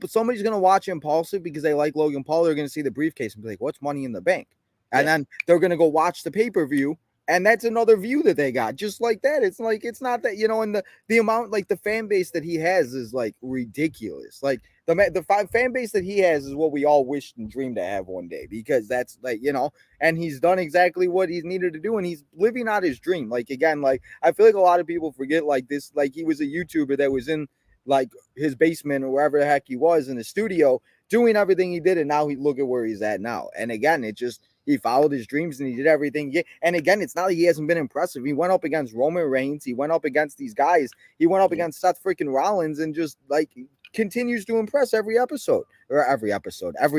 somebody's gonna watch Impulsive because they like Logan Paul, they're gonna see the briefcase and be like, "What's Money in the Bank?" And then they're gonna go watch the pay-per-view, and that's another view that they got, just like that. It's like it's not that and the amount, like the fan base that he has is like ridiculous. Like the fan base that he has is what we all wished and dreamed to have one day, because that's like and he's done exactly what he's needed to do, and he's living out his dream. Like again, like I feel like a lot of people forget like this, like he was a YouTuber that was in like his basement or wherever the heck he was in the studio doing everything he did, and now look at where he's at now. And again, he followed his dreams and he did everything. And again, it's not like he hasn't been impressive. He went up against Roman Reigns, he went up against these guys, he went up against Seth freaking Rollins, and just like continues to impress every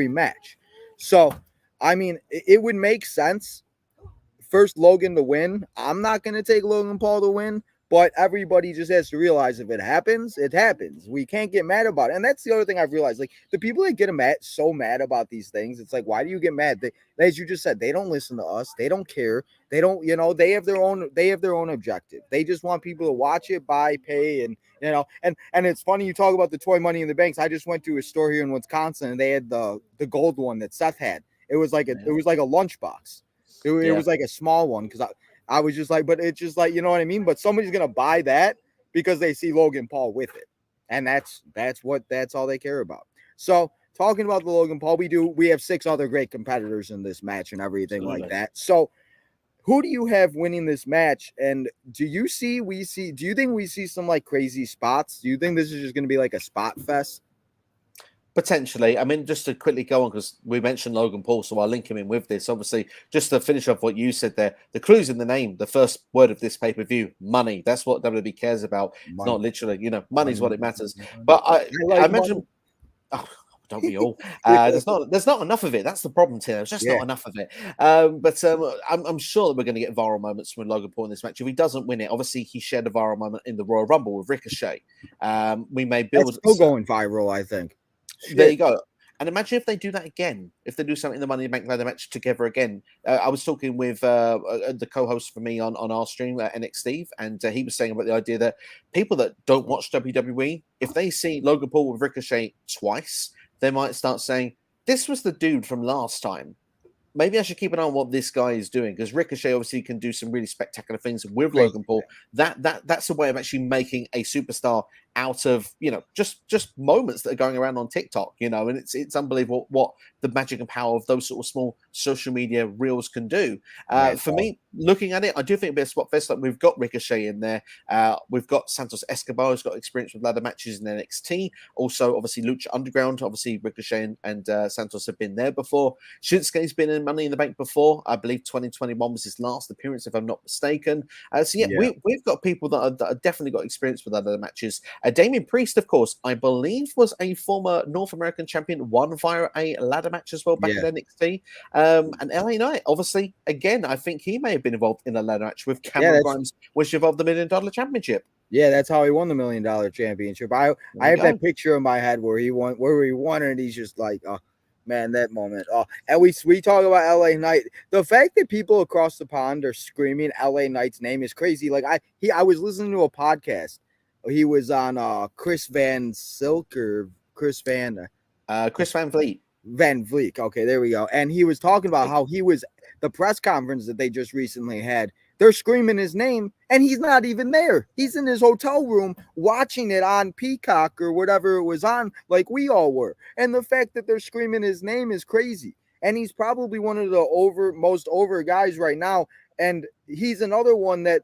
match. So I mean, it would make sense first Logan to win. I'm not going to take Logan Paul to win, but everybody just has to realize if it happens, it happens. We can't get mad about it. And that's the other thing I've realized. Like the people that get so mad about these things, it's like, why do you get mad? As you just said, they don't listen to us. They don't care. They don't, they have their own objective. They just want people to watch it, buy, pay, and and it's funny you talk about the toy Money in the Banks. I just went to a store here in Wisconsin and they had the gold one that Seth had. It was like a lunchbox. It was like a small one, because I was just like, but it's just like, you know what I mean? But somebody's going to buy that because they see Logan Paul with it. And that's all they care about. So talking about the Logan Paul, we have 6 other great competitors in this match and everything like that. So who do you have winning this match? And do you think we see some like crazy spots? Do you think this is just going to be like a spot fest? Potentially. I mean, just to quickly go on, because we mentioned Logan Paul, so I'll link him in with this. Obviously, just to finish off what you said there, the clue's in the name. The first word of this pay-per-view, money. That's what WWE cares about. Money. It's not literally, money's what it matters. But I imagine, don't we all? There's not enough of it. That's the problem, Tim. There's just not enough of it. But I'm sure that we're going to get viral moments from Logan Paul in this match. If he doesn't win it, obviously he shared a viral moment in the Royal Rumble with Ricochet. We may build. That's still going viral, I think. There you go. And imagine if they do that again, if they do something in the Money in the Bank ladder match together again. I was talking with the co-host for me on our stream, NXT Steve, and he was saying about the idea that people that don't watch WWE, if they see Logan Paul with Ricochet twice, they might start saying, this was the dude from last time. Maybe I should keep an eye on what this guy is doing, because Ricochet obviously can do some really spectacular things with Logan Paul. That's a way of actually making a superstar out of just moments that are going around on TikTok, and it's unbelievable what the magic and power of those sort of small social media reels can do. For me, looking at it, I do think it'll be a spot fest. Like we've got Ricochet in there, we've got Santos Escobar, who's got experience with ladder matches in NXT. Also, obviously Lucha Underground. Obviously Ricochet and Santos have been there before. Shinsuke's been in Money in the Bank before. I believe 2021 was his last appearance, if I'm not mistaken. We've got people that are definitely got experience with other matches. Damian Priest, of course, I believe was a former North American champion, won via a ladder match as well back in NXT. And LA Knight, obviously, again, I think he may have been involved in a ladder match with Cameron Grimes, which involved the $1 million championship. Yeah, that's how he won the $1 million championship. I have that picture in my head where he won, and he's just like, oh man, that moment. Oh, and we talk about LA Knight. The fact that people across the pond are screaming LA Knight's name is crazy. Like I was listening to a podcast. He was on Chris Van Vliet. Van Vliet. Okay, there we go. And he was talking about how he was the press conference that they just recently had. They're screaming his name, and he's not even there. He's in his hotel room watching it on Peacock or whatever it was on, like we all were. And the fact that they're screaming his name is crazy. And he's probably one of the most over guys right now. And he's another one that,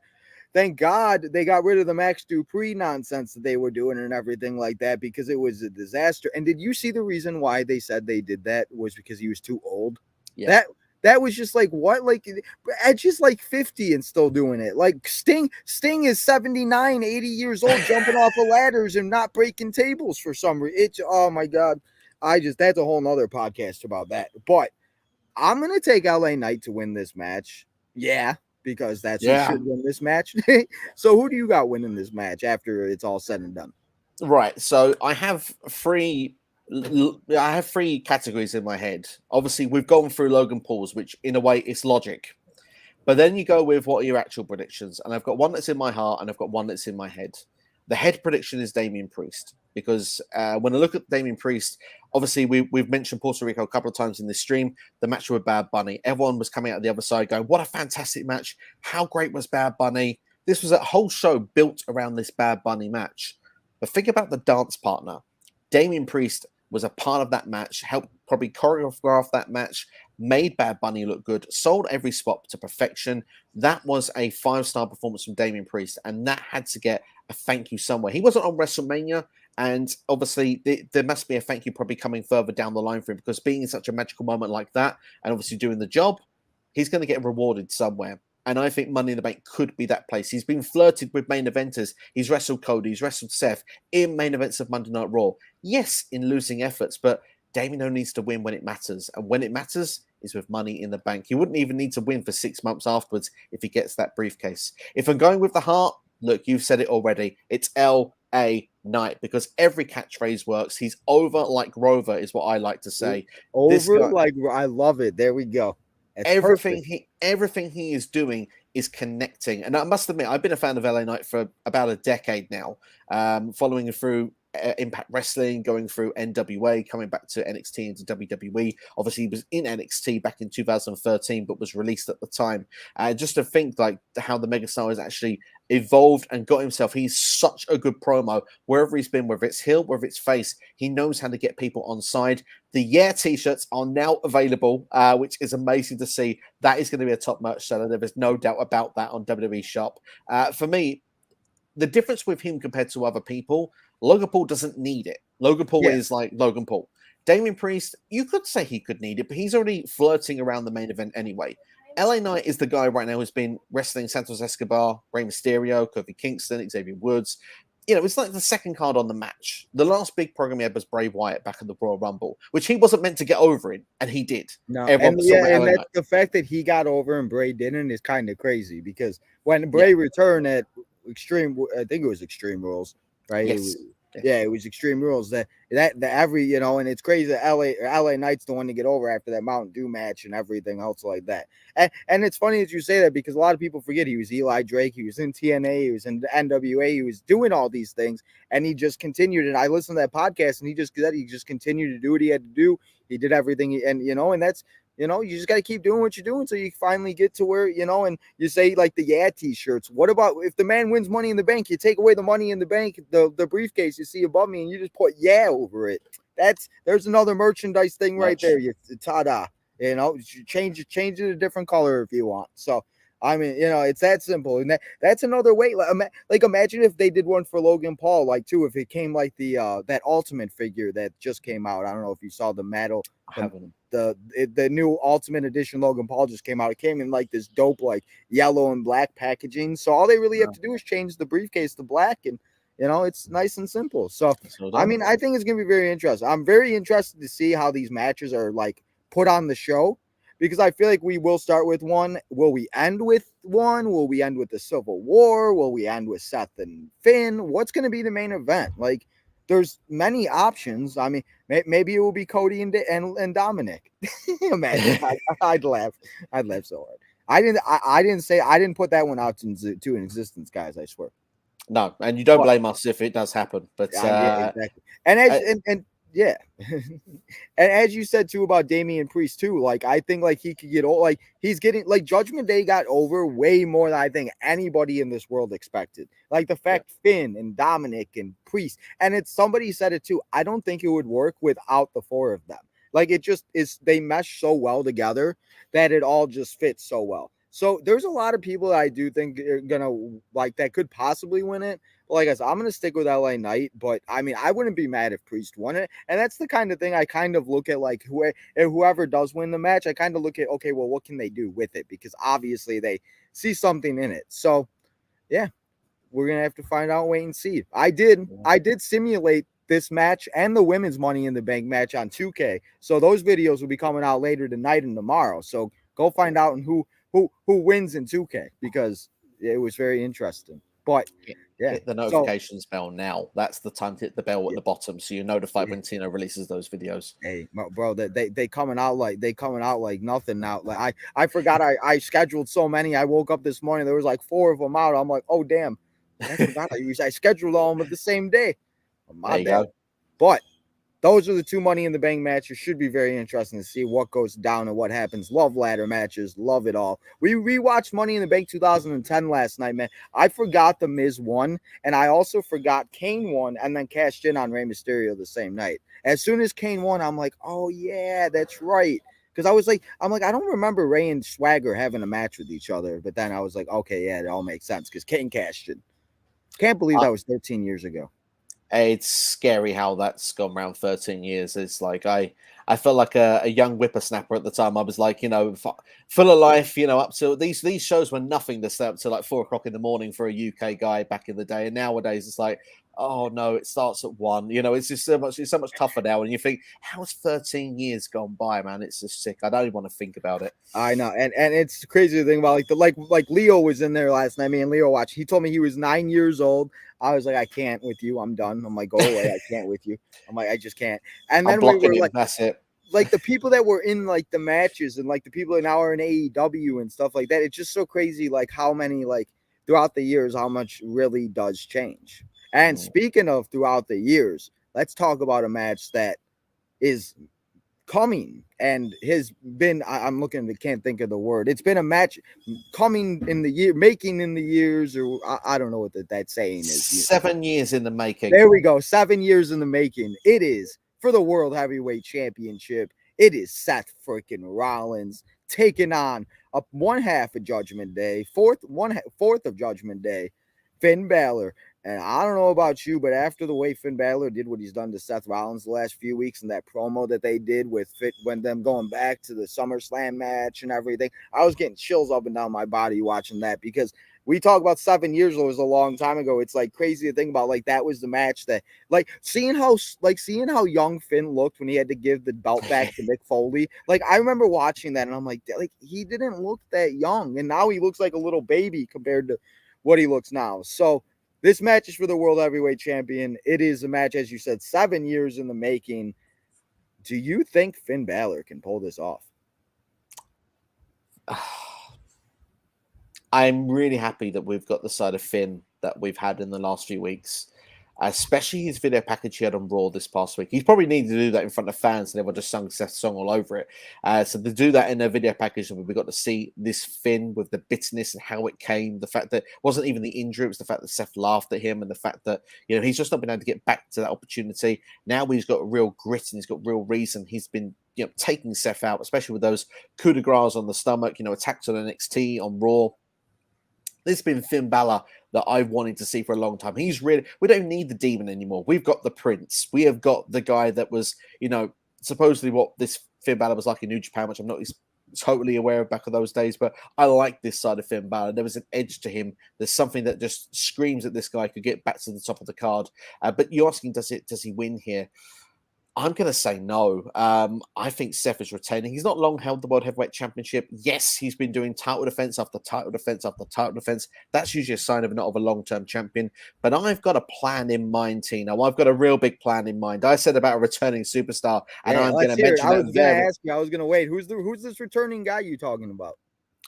thank God they got rid of the Max Dupree nonsense that they were doing and everything like that, because it was a disaster. And did you see the reason why they said they did that was because he was too old? Yeah. That was just like, what? Like, Edge is like 50 and still doing it. Like Sting is 79, 80 years old, jumping off of ladders and not breaking tables for some reason. Oh my God. That's a whole nother podcast about that. But I'm going to take LA Knight to win this match. Yeah. Because who should win this match. So who do you got winning this match after it's all said and done? Right. So I have three categories in my head. Obviously, we've gone through Logan Paul's, which in a way is logic. But then you go with what are your actual predictions? And I've got one that's in my heart and I've got one that's in my head. The head prediction is Damian Priest because when I look at Damian Priest, obviously we've mentioned Puerto Rico a couple of times in this stream. The match with Bad Bunny, everyone was coming out the other side going, "What a fantastic match! How great was Bad Bunny?" This was a whole show built around this Bad Bunny match. But think about the dance partner. Damian Priest was a part of that match, helped probably choreograph that match, made Bad Bunny look good, sold every spot to perfection. That was a 5-star performance from Damian Priest, and that had to get a thank you somewhere. He wasn't on WrestleMania, and obviously there must be a thank you probably coming further down the line for him because being in such a magical moment like that, and obviously doing the job, he's going to get rewarded somewhere. And I think Money in the Bank could be that place. He's been flirted with main eventers. He's wrestled Cody, he's wrestled Seth in main events of Monday Night Raw. Yes, in losing efforts, but Damien only needs to win when it matters. And when it matters is with Money in the Bank. He wouldn't even need to win for 6 months afterwards if he gets that briefcase. If I'm going with the heart, look, you've said it already. It's L.A. Knight because every catchphrase works. He's over like Rover is what I like to say. Over like I love it. There we go. It's everything he is doing is connecting. And I must admit, I've been a fan of LA Knight for about a decade now, following through Impact Wrestling, going through NWA, coming back to NXT into WWE. Obviously, he was in NXT back in 2013, but was released at the time. Just to think like how the megastar has actually evolved and got himself. He's such a good promo wherever he's been, whether it's heel, whether it's face. He knows how to get people on side. The Yeah t-shirts are now available, which is amazing to see. That is going to be a top merch seller. There is no doubt about that on WWE Shop. For me, the difference with him compared to other people, Logan Paul doesn't need it. Logan Paul is like Logan Paul. Damian Priest, you could say he could need it, but he's already flirting around the main event anyway. LA Knight is the guy right now who's been wrestling Santos Escobar, Rey Mysterio, Kofi Kingston, Xavier Woods. You know, it's like the second card on the match. The last big program he had was Bray Wyatt back in the Royal Rumble, which he wasn't meant to get over in, and he did. No, and that's the fact that he got over and Bray didn't is kind of crazy because when Bray returned at Extreme, I think it was Extreme Rules, right? Yes. It was Extreme Rules that every, and it's crazy that LA Knight's the one to get over after that Mountain Dew match and everything else like that. And it's funny that you say that because a lot of people forget he was Eli Drake, he was in TNA, he was in the NWA, he was doing all these things, and he just continued. And I listened to that podcast, and he just continued to do what he had to do. He did everything, and that's. You just got to keep doing what you're doing until you finally get to where, and you say like the Yeah t-shirts. What about if the man wins Money in the Bank? You take away the Money in the Bank, the briefcase you see above me, and you just put Yeah over it. There's another merchandise thing right there. Ta-da. Change it a different color if you want. So, I mean, it's that simple. And that's another way. Like imagine if they did one for Logan Paul, like too, if it came like the that Ultimate figure that just came out. I don't know if you saw the metal. The new Ultimate Edition Logan Paul just came out. It came in like this dope, like yellow and black packaging. So all they really have to do is change the briefcase to black, and it's nice and simple. So I mean, I think it's gonna be very interesting. I'm very interested to see how these matches are like put on the show, because I feel like we will start with one. Will we end with one? Will we end with the Civil War? Will we end with Seth and Finn? What's going to be the main event? Like, there's many options. I mean, maybe it will be Cody and Dominic. Imagine, I'd laugh. I'd laugh so hard. I didn't put that one out into existence, guys. I swear. No, and you don't blame us if it does happen. But yeah, exactly. And yeah. And as you said too about Damian Priest too, like I think like he could get old, like he's getting like Judgment Day got over way more than I think anybody in this world expected. Like the fact Finn and Dominic and Priest, and it's somebody said it too. I don't think it would work without the four of them. Like it just is, they mesh so well together that it all just fits so well. So there's a lot of people that I do think are gonna like that could possibly win it. But like I said, I'm gonna stick with LA Knight, but I mean, I wouldn't be mad if Priest won it. And that's the kind of thing I kind of look at, like whoever does win the match, I kind of look at, okay, well, what can they do with it? Because obviously they see something in it. So yeah, we're gonna have to find out, wait and see. I did simulate this match and the women's Money in the Bank match on 2K. So those videos will be coming out later tonight and tomorrow. So go find out who wins in 2K, because it was very interesting. But Yeah. hit the So notifications bell now. That's the time to hit the bell at the bottom, so you're notified yeah. when Tino releases those videos. Hey, bro, they coming out like nothing now. Like I forgot I scheduled so many. I woke up this morning, there was like 4 of them out. I'm like, oh damn, I forgot I scheduled all of them the same day. My There you bad. go. But those are the 2 Money in the Bank matches. Should be very interesting to see what goes down and what happens. Love ladder matches. Love it all. We rewatched Money in the Bank 2010 last night, man. I forgot The Miz won, and I also forgot Kane won and then cashed in on Rey Mysterio the same night. As soon as Kane won, I'm like, oh, yeah, that's right. Because I'm like, I don't remember Ray and Swagger having a match with each other. But then I was like, okay, yeah, it all makes sense because Kane cashed in. Can't believe that was 13 years ago. It's scary how that's gone around 13 years. It's like I felt like a young whippersnapper at the time. I was like, full of life, up to these shows were nothing to stay up to like 4 o'clock in the morning for a UK guy back in the day. And nowadays it's like, oh no, it starts at 1. It's just it's so much tougher now. And you think, how's 13 years gone by, man? It's just sick. I don't even want to think about it. I know, and it's crazy to think about like Leo was in there last night. Me and Leo watched. He told me he was 9 years old. I was like, I can't with you. I'm done. I'm like, go away. I can't with you. I'm like, I just can't. And then we were him, like, that's it. Like the people that were in like the matches and like the people that now are in AEW and stuff like that. It's just so crazy, like how many like throughout the years, how much really does change. And speaking of throughout the years, let's talk about a match that is coming and has been I'm looking, I can't think of the word. It's been a match coming in the year, making in the years, or I don't know what that saying is. 7 years in the making. There we go. 7 years in the making. It is for the World Heavyweight Championship. It is Seth freaking Rollins taking on up 1/2 of Judgment Day, fourth of Judgment Day, Finn Balor. And I don't know about you, but after the way Finn Balor did what he's done to Seth Rollins the last few weeks and that promo that they did with when them going back to the SummerSlam match and everything, I was getting chills up and down my body watching that because we talk about 7 years ago was a long time ago. It's like crazy to think about. Like that was the match that, like seeing how young Finn looked when he had to give the belt back to Mick Foley. Like I remember watching that and I'm like he didn't look that young, and now he looks like a little baby compared to what he looks now. So this match is for the World Heavyweight Champion. It is a match, as you said, 7 years in the making. Do you think Finn Balor can pull this off? I'm really happy that we've got the side of Finn that we've had in the last few weeks, especially his video package he had on Raw this past week. He's probably needed to do that in front of fans, and everyone just sung Seth's song all over it. So to do that in a video package, we got to see this Finn with the bitterness and how it came. The fact that it wasn't even the injury, it was the fact that Seth laughed at him, and the fact that he's just not been able to get back to that opportunity. Now he's got real grit and he's got real reason. He's been taking Seth out, especially with those coup de grace on the stomach, attacks on NXT, on Raw. This has been Finn Balor that I've wanted to see for a long time. We don't need the demon anymore. We've got the prince. We have got the guy that was, supposedly what this Finn Balor was like in New Japan, which I'm not totally aware of back of those days, but I like this side of Finn Balor. There was an edge to him. There's something that just screams that this guy could get back to the top of the card. But you're asking, does he win here? I'm going to say no. I think Seth is retaining. He's not long held the World Heavyweight Championship. Yes, he's been doing title defense after title defense after title defense. That's usually a sign of not of a long-term champion. But I've got a plan in mind, Tino. I've got a real big plan in mind. I said about a returning superstar, and I'm going to mention I was going to ask you. I was going to wait. Who's this returning guy you talking about?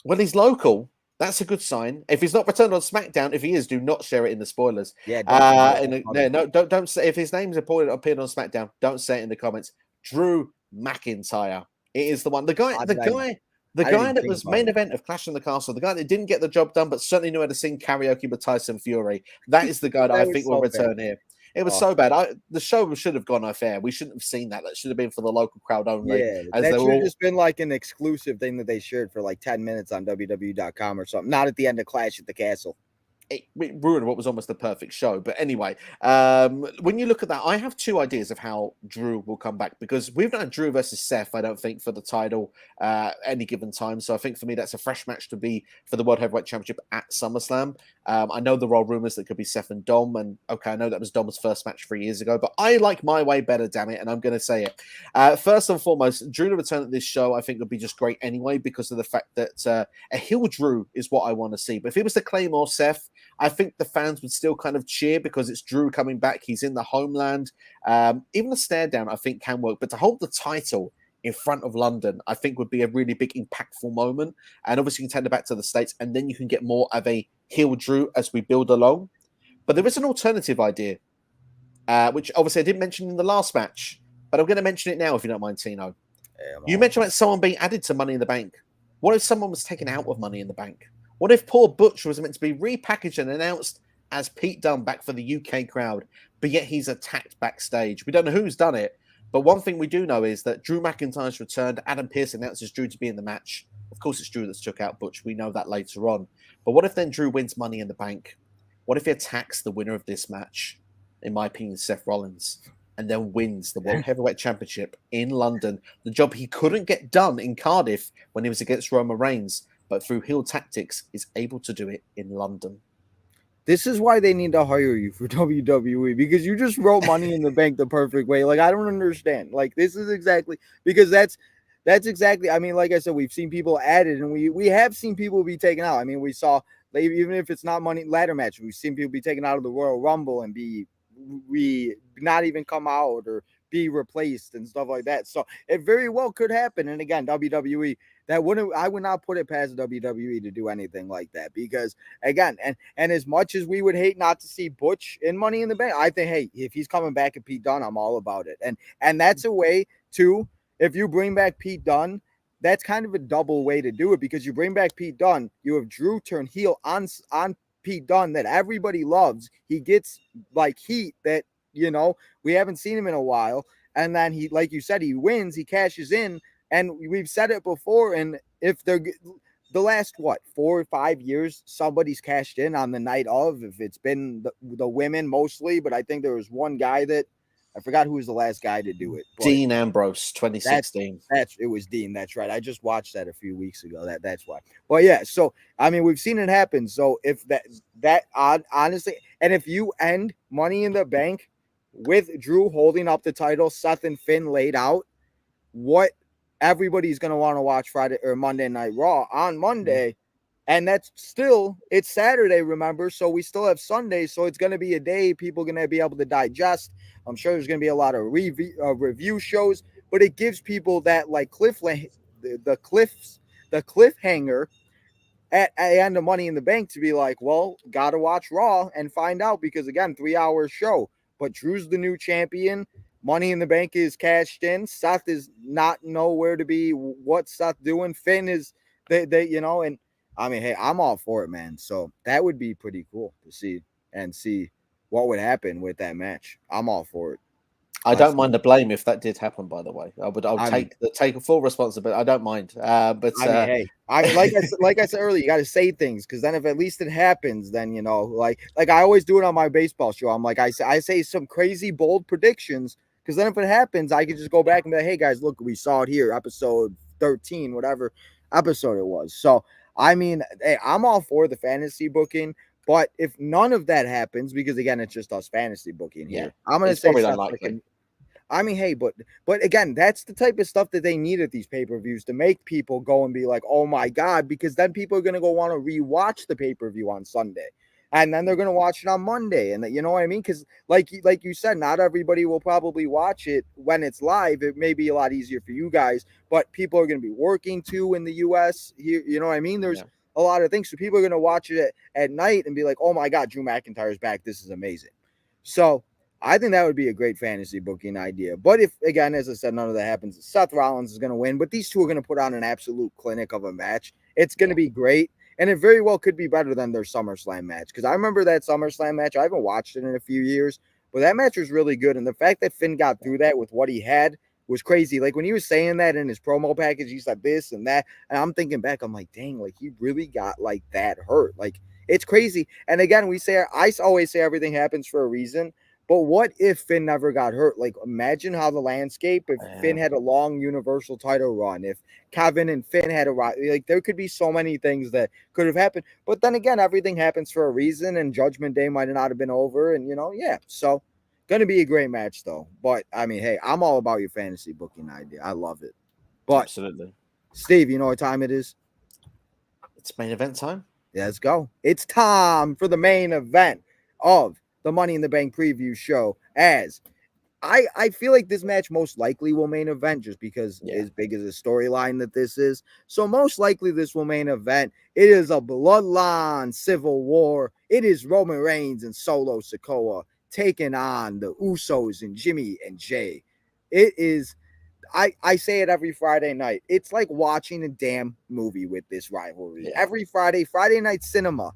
Well, he's local. That's a good sign. If he's not returned on SmackDown, if he is, do not share it in the spoilers. Yeah, don't say if his name's appeared on SmackDown. Don't say it in the comments. Drew McIntyre. It is the one. The guy that was main event of Clash in the Castle. The guy that didn't get the job done, but certainly knew how to sing karaoke with Tyson Fury. That is the guy that I think will return here. It was so bad. The show should have gone off air. We shouldn't have seen that. That should have been for the local crowd only. Yeah, that should have just been like an exclusive thing that they shared for like 10 minutes on WWE.com or something. Not at the end of Clash at the Castle. It ruined what was almost the perfect show. But anyway, when you look at that, I have 2 ideas of how Drew will come back, because we've done Drew versus Seth, I don't think, for the title any given time. So I think for me, that's a fresh match to be for the World Heavyweight Championship at SummerSlam. I know there are rumors that could be Seth and Dom, and okay, I know that was Dom's first match 3 years ago, but I like my way better, damn it, and I'm going to say it. First and foremost, Drew to return at this show, I think would be just great anyway, because of the fact that a heel Drew is what I want to see. But if it was the Claymore Seth, I think the fans would still kind of cheer because it's Drew coming back. He's in the homeland. Even a stare down, I think, can work. But to hold the title in front of London, I think would be a really big, impactful moment. And obviously, you can take it back to the States, and then you can get more of a heel Drew as we build along. But there is an alternative idea, which obviously I didn't mention in the last match, but I'm going to mention it now if you don't mind, Tino. You mentioned about someone being added to Money in the Bank. What if someone was taken out of Money in the Bank? What if poor Butch was meant to be repackaged and announced as Pete Dunne back for the UK crowd, but yet he's attacked backstage? We don't know who's done it, but one thing we do know is that Drew McIntyre's returned. Adam Pearce announces Drew to be in the match. Of course, it's Drew that's took out Butch. We know that later on. But what if then Drew wins Money in the Bank? What if he attacks the winner of this match? In my opinion, Seth Rollins, and then wins the World Heavyweight Championship in London, the job he couldn't get done in Cardiff when he was against Roman Reigns, but through heel tactics is able to do it in London. This is why they need to hire you for WWE, because you just wrote Money in the Bank the perfect way. Like, I don't understand. Like, this is exactly, because that's exactly, I mean, like I said, we've seen people added, and we have seen people be taken out. I mean, we saw, even if it's not ladder match, we've seen people be taken out of the Royal Rumble and we not even come out or be replaced and stuff like that. So it very well could happen. And again, WWE, I would not put it past WWE to do anything like that, because again, and as much as we would hate not to see Butch in Money in the Bank, I think, hey, if he's coming back at Pete Dunne, I'm all about it. And that's a way too, if you bring back Pete Dunne, that's kind of a double way to do it, because you bring back Pete Dunne, you have Drew turn heel on Pete Dunne that everybody loves. He gets like heat that, we haven't seen him in a while. And then he, like you said, he wins, he cashes in. And we've said it before. And if they're the last, 4 or 5 years, somebody's cashed in on the night of, if it's been the women mostly, but I think there was one guy that, I forgot who was the last guy to do it. Dean Ambrose, 2016. It was Dean. That's right. I just watched that a few weeks ago. That's why. Well, yeah. So I mean, we've seen it happen. So if that honestly, and if you end Money in the Bank with Drew holding up the title, Seth and Finn laid out, what everybody's gonna want to watch Friday or Monday Night Raw on Monday. And that's still, it's Saturday, remember? So we still have Sunday. So it's going to be a day people are going to be able to digest. I'm sure there's going to be a lot of review shows, but it gives people that like the cliffhanger at the end of Money in the Bank to be like, well, got to watch Raw and find out, because again, 3-hour show, but Drew's the new champion. Money in the Bank is cashed in. Seth is not nowhere to be. What's Seth doing? Finn is, they and I mean, hey, I'm all for it, man. So that would be pretty cool to see what would happen with that match. I'm all for it. I don't mind the blame if that did happen, by the way. I'll take a full responsibility. I don't mind. But I mean, hey, like I said earlier, you got to say things, because then if at least it happens, then like I always do it on my baseball show. I'm like, I say some crazy bold predictions, because then if it happens, I can just go back and be like, hey guys, look, we saw it here, episode 13, whatever episode it was. So I mean, hey, I'm all for the fantasy booking, but if none of that happens, because again, it's just us fantasy booking here, I'm going to say unlikely. I mean, hey, but again, that's the type of stuff that they need at these pay-per-views to make people go and be like, oh my God, because then people are going to go want to rewatch the pay-per-view on Sunday. And then they're going to watch it on Monday. And you know what I mean? Because like you said, not everybody will probably watch it when it's live. It may be a lot easier for you guys, but people are going to be working too in the US here. You know what I mean? There's a lot of things. So people are going to watch it at night and be like, oh my God, Drew McIntyre's back. This is amazing. So I think that would be a great fantasy booking idea. But if, again, as I said, none of that happens, Seth Rollins is going to win. But these two are going to put on an absolute clinic of a match. It's going to be great. And it very well could be better than their SummerSlam match. Because I remember that SummerSlam match. I haven't watched it in a few years. But that match was really good. And the fact that Finn got through that with what he had was crazy. Like when he was saying that in his promo package, he said this and that. And I'm thinking back, I'm like, dang, like he really got like that hurt. Like it's crazy. And again, I always say everything happens for a reason. But what if Finn never got hurt? Like, imagine how the landscape, if Finn had a long Universal title run, if Kevin and Finn had like, there could be so many things that could have happened. But then again, everything happens for a reason, and Judgment Day might not have been over. And, so going to be a great match, though. But, I mean, hey, I'm all about your fantasy booking idea. I love it. But, absolutely. Steve, you know what time it is? It's main event time. Let's go. It's time for the main event of the Money in the Bank preview show. As I feel like this match most likely will main event just because as big as a storyline that this is. So most likely this will main event. It is a bloodline civil war. It is Roman Reigns and Solo Sikoa taking on the Usos and Jimmy and Jay. It is I say it every Friday night. It's like watching a damn movie with this rivalry. Yeah. Every Friday night cinema.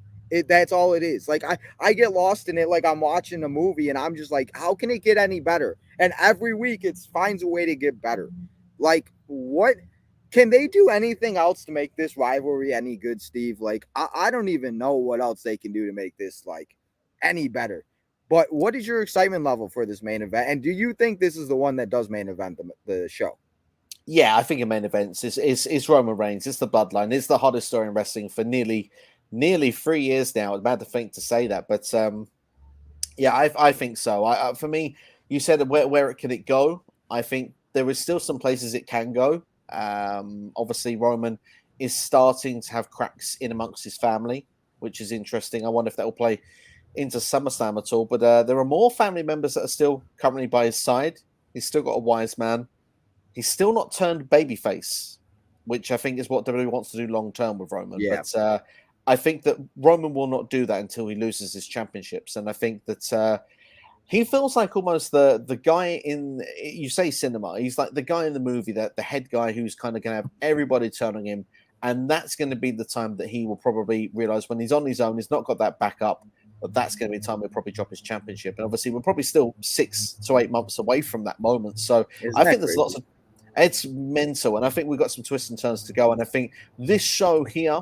That's all it is. Like I get lost in it like I'm watching a movie and I'm just like, how can it get any better? And every week it finds a way to get better. Like, what can they do anything else to make this rivalry any good, Steve? Like, I don't even know what else they can do to make this like any better. But what is your excitement level for this main event? And do you think this is the one that does main event the show? Yeah, I think in main events is Roman Reigns. It's the bloodline. It's the hottest story in wrestling for nearly 3 years now. It's bad to think to say that, but yeah, I think so. For me, you said where can it go? I think there is still some places it can go. Obviously, Roman is starting to have cracks in amongst his family, which is interesting. I wonder if that will play into SummerSlam at all. But there are more family members that are still currently by his side. He's still got a wise man. He's still not turned babyface, which I think is what WWE wants to do long term with Roman. Yeah. But I think that Roman will not do that until he loses his championships. And I think that he feels like almost the guy in, you say cinema, he's like the guy in the movie, that the head guy who's kind of going to have everybody turning him. And that's going to be the time that he will probably realize when he's on his own, he's not got that backup. But that's going to be the time he'll probably drop his championship. And obviously, we're probably still 6 to 8 months away from that moment. So I think there's lots of, it's mental. And I think we've got some twists and turns to go. And I think this show here,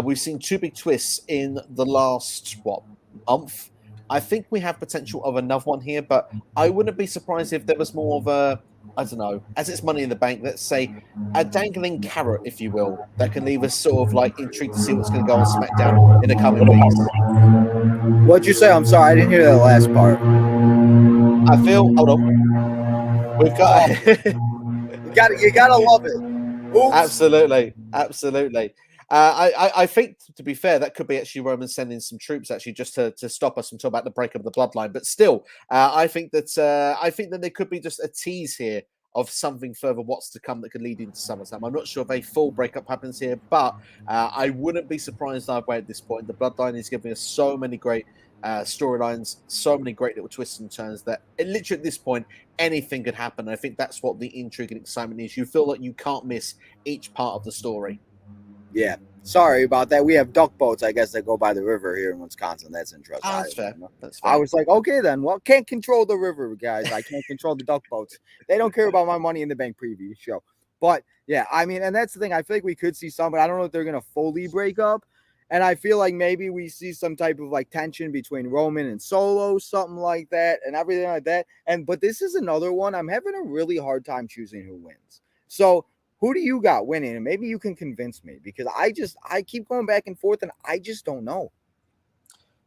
we've seen 2 big twists in the last, month. I think we have potential of another one here, but I wouldn't be surprised if there was more of a, I don't know, as it's Money in the Bank, let's say a dangling carrot, if you will, that can leave us sort of like intrigued to see what's going to go on SmackDown in the coming weeks. What'd you say? I'm sorry, I didn't hear that last part. I feel, hold on, we've got, you gotta love it. Oops. Absolutely. I think, to be fair, that could be actually Roman sending some troops actually just to stop us from talking about the breakup of the bloodline. But still, I think that there could be just a tease here of something further, what's to come that could lead into SummerSlam. I'm not sure if a full breakup happens here, but I wouldn't be surprised either way at this point. The bloodline is giving us so many great storylines, so many great little twists and turns that literally at this point anything could happen. I think that's what the intrigue and excitement is. You feel like you can't miss each part of the story. Yeah, sorry about that. We have duck boats, I guess, that go by the river here in Wisconsin. That's interesting. That's fair. That's fair. I was like, okay, then. Well, can't control the river, guys. I can't control the duck boats. They don't care about my Money in the Bank preview show. But yeah, I mean, and that's the thing. I feel like we could see some, but I don't know if they're gonna fully break up. And I feel like maybe we see some type of like tension between Roman and Solo, something like that, and everything like that. But this is another one. I'm having a really hard time choosing who wins. So who do you got winning? And maybe you can convince me, because I keep going back and forth and I just don't know.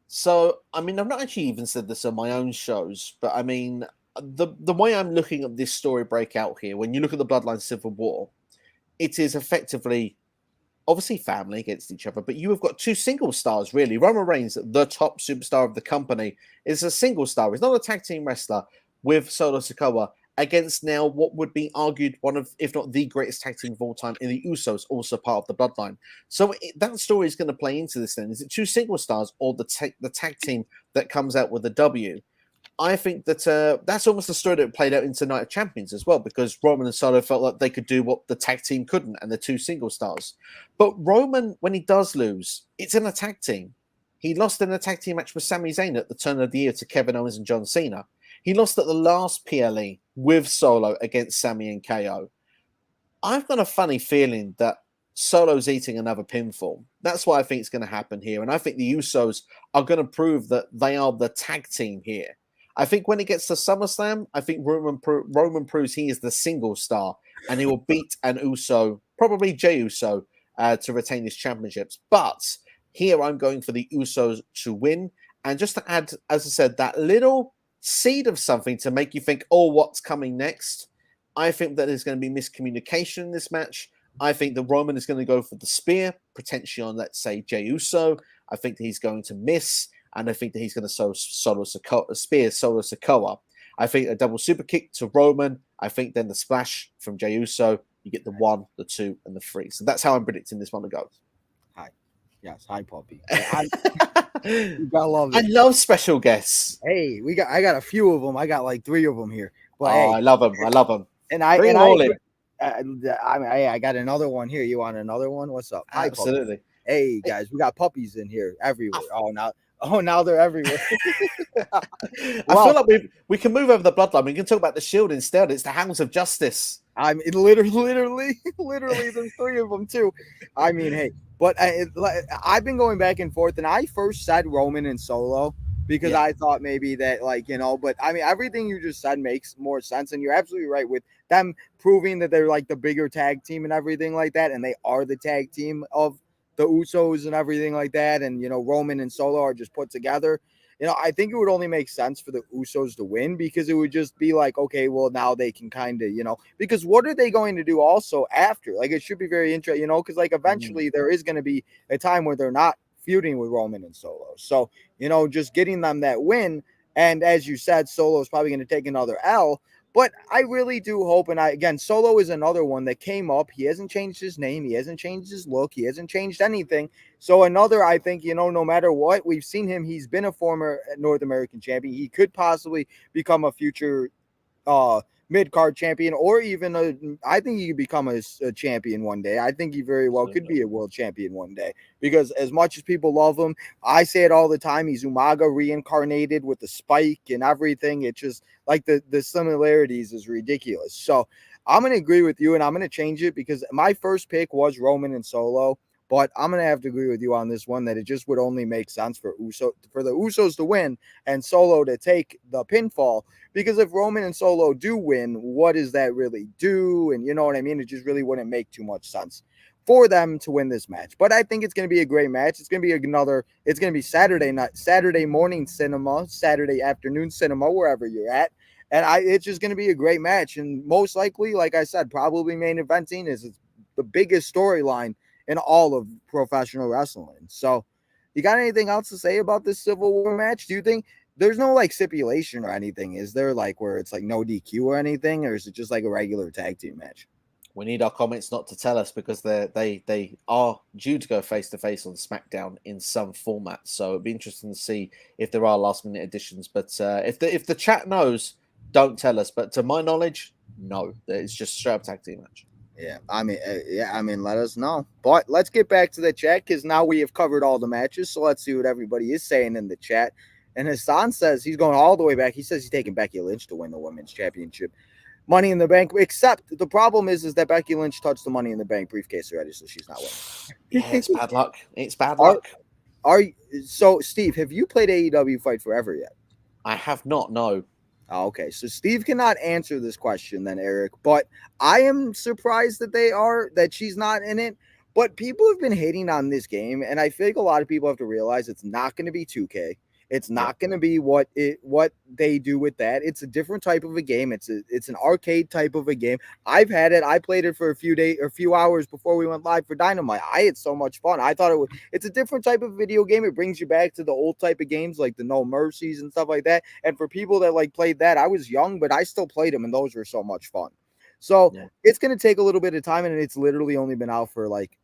So, I mean, I've not actually even said this on my own shows, but I mean, the way I'm looking at this story breakout here, when you look at the Bloodline Civil War, it is effectively, obviously, family against each other, but you have got 2 single stars, really. Roman Reigns, the top superstar of the company, is a single star. He's not a tag team wrestler with Solo Sikoa, against now what would be argued one of, if not the greatest tag team of all time in the Usos, also part of the bloodline. So that story is going to play into this then. Is it 2 single stars or the tag team that comes out with the W? I think that that's almost the story that played out into Night of Champions as well, because Roman and Solo felt like they could do what the tag team couldn't, and the 2 single stars. But Roman, when he does lose, it's in a tag team. He lost in a tag team match with Sami Zayn at the turn of the year to Kevin Owens and John Cena. He lost at the last PLE with Solo against Sami and KO. I've got a funny feeling that Solo's eating another pinfall. That's what I think is going to happen here. And I think the Usos are going to prove that they are the tag team here. I think when it gets to SummerSlam, I think Roman proves he is the single star, and he will beat an Uso, probably Jey Uso, to retain his championships. But here I'm going for the Usos to win. And just to add, as I said, that little seed of something to make you think, oh, what's coming next? I think that there's going to be miscommunication in this match. I think that Roman is going to go for the spear, potentially on, let's say, Jey Uso. I think that he's going to miss, and I think that he's going to spear Solo Sikoa. I think a double super kick to Roman. I think then the splash from Jey Uso. You get the 1, the 2, and the 3. So that's how I'm predicting this one to go. Hi. Yes, hi, Puppy. You gotta love I it. love special guests. Hey, I got a few of them. I got like 3 of them here. But hey, I love them. I love them. Bring them all in. I got another one here. You want another one? What's up? Hi, Absolutely. Puppy. Hey guys, we got puppies in here everywhere. Now they're everywhere. I feel like we can move over the bloodline. We can talk about the Shield instead. It's the Hounds of Justice. I mean, literally, there's 3 of them too. I mean, hey, but I've been going back and forth, and I first said Roman and Solo because I thought maybe that, but I mean, everything you just said makes more sense, and you're absolutely right with them proving that they're like the bigger tag team and everything like that, and they are the tag team of the Usos and everything like that, and Roman and Solo are just put together. I think it would only make sense for the Usos to win because it would just be like, okay, well, now they can kind of, because what are they going to do also after? Like, it should be very interesting, because like eventually there is going to be a time where they're not feuding with Roman and Solo. So, just getting them that win. And as you said, Solo is probably going to take another L. But I really do hope, and again, Solo is another one that came up. He hasn't changed his name. He hasn't changed his look. He hasn't changed anything. So another, I think, no matter what, we've seen him. He's been a former North American champion. He could possibly become a future mid-card champion, or even I think he could become a champion one day. I think he very well could be a world champion one day, because as much as people love him, I say it all the time, he's Umaga reincarnated with the spike and everything. It's just like the similarities is ridiculous. So I'm going to agree with you, and I'm going to change it because my first pick was Roman and Solo. But I'm going to have to agree with you on this one that it just would only make sense for the Usos to win and Solo to take the pinfall. Because if Roman and Solo do win, what does that really do? And you know what I mean? It just really wouldn't make too much sense for them to win this match. But I think it's going to be a great match. It's going to be it's going to be Saturday morning cinema, Saturday afternoon cinema, wherever you're at. And it's just going to be a great match. And most likely, like I said, probably main eventing is the biggest storyline in all of professional wrestling. So you got anything else to say about this Civil War match? Do you think there's no like stipulation or anything? Is there like where it's like no DQ or anything, or is it just like a regular tag team match? We need our comments not to tell us because they are due to go face to face on SmackDown in some format. So it'd be interesting to see if there are last minute additions. But if the chat knows, don't tell us. But to my knowledge, no, it's just straight up tag team match. Yeah, I mean, let us know. But let's get back to the chat because now we have covered all the matches. So let's see what everybody is saying in the chat. And Hassan says he's going all the way back. He says he's taking Becky Lynch to win the Women's Championship. Money in the Bank, except the problem is that Becky Lynch touched the Money in the Bank briefcase already, so she's not winning. Yeah, it's bad luck. It's bad luck. So, Steve, have you played AEW Fight Forever yet? I have not, no. Oh, okay, so Steve cannot answer this question then, Eric, but I am surprised that she's not in it. But people have been hating on this game, and I feel like a lot of people have to realize it's not going to be 2K. It's not going to be what they do with that. It's a different type of a game. It's an arcade type of a game. I've had it. I played it for a few hours before we went live for Dynamite. I had so much fun. I thought it's a different type of video game. It brings you back to the old type of games like the No Mercies and stuff like that. And for people that like played that, I was young, but I still played them, and those were so much fun. So it's going to take a little bit of time, and it's literally only been out for like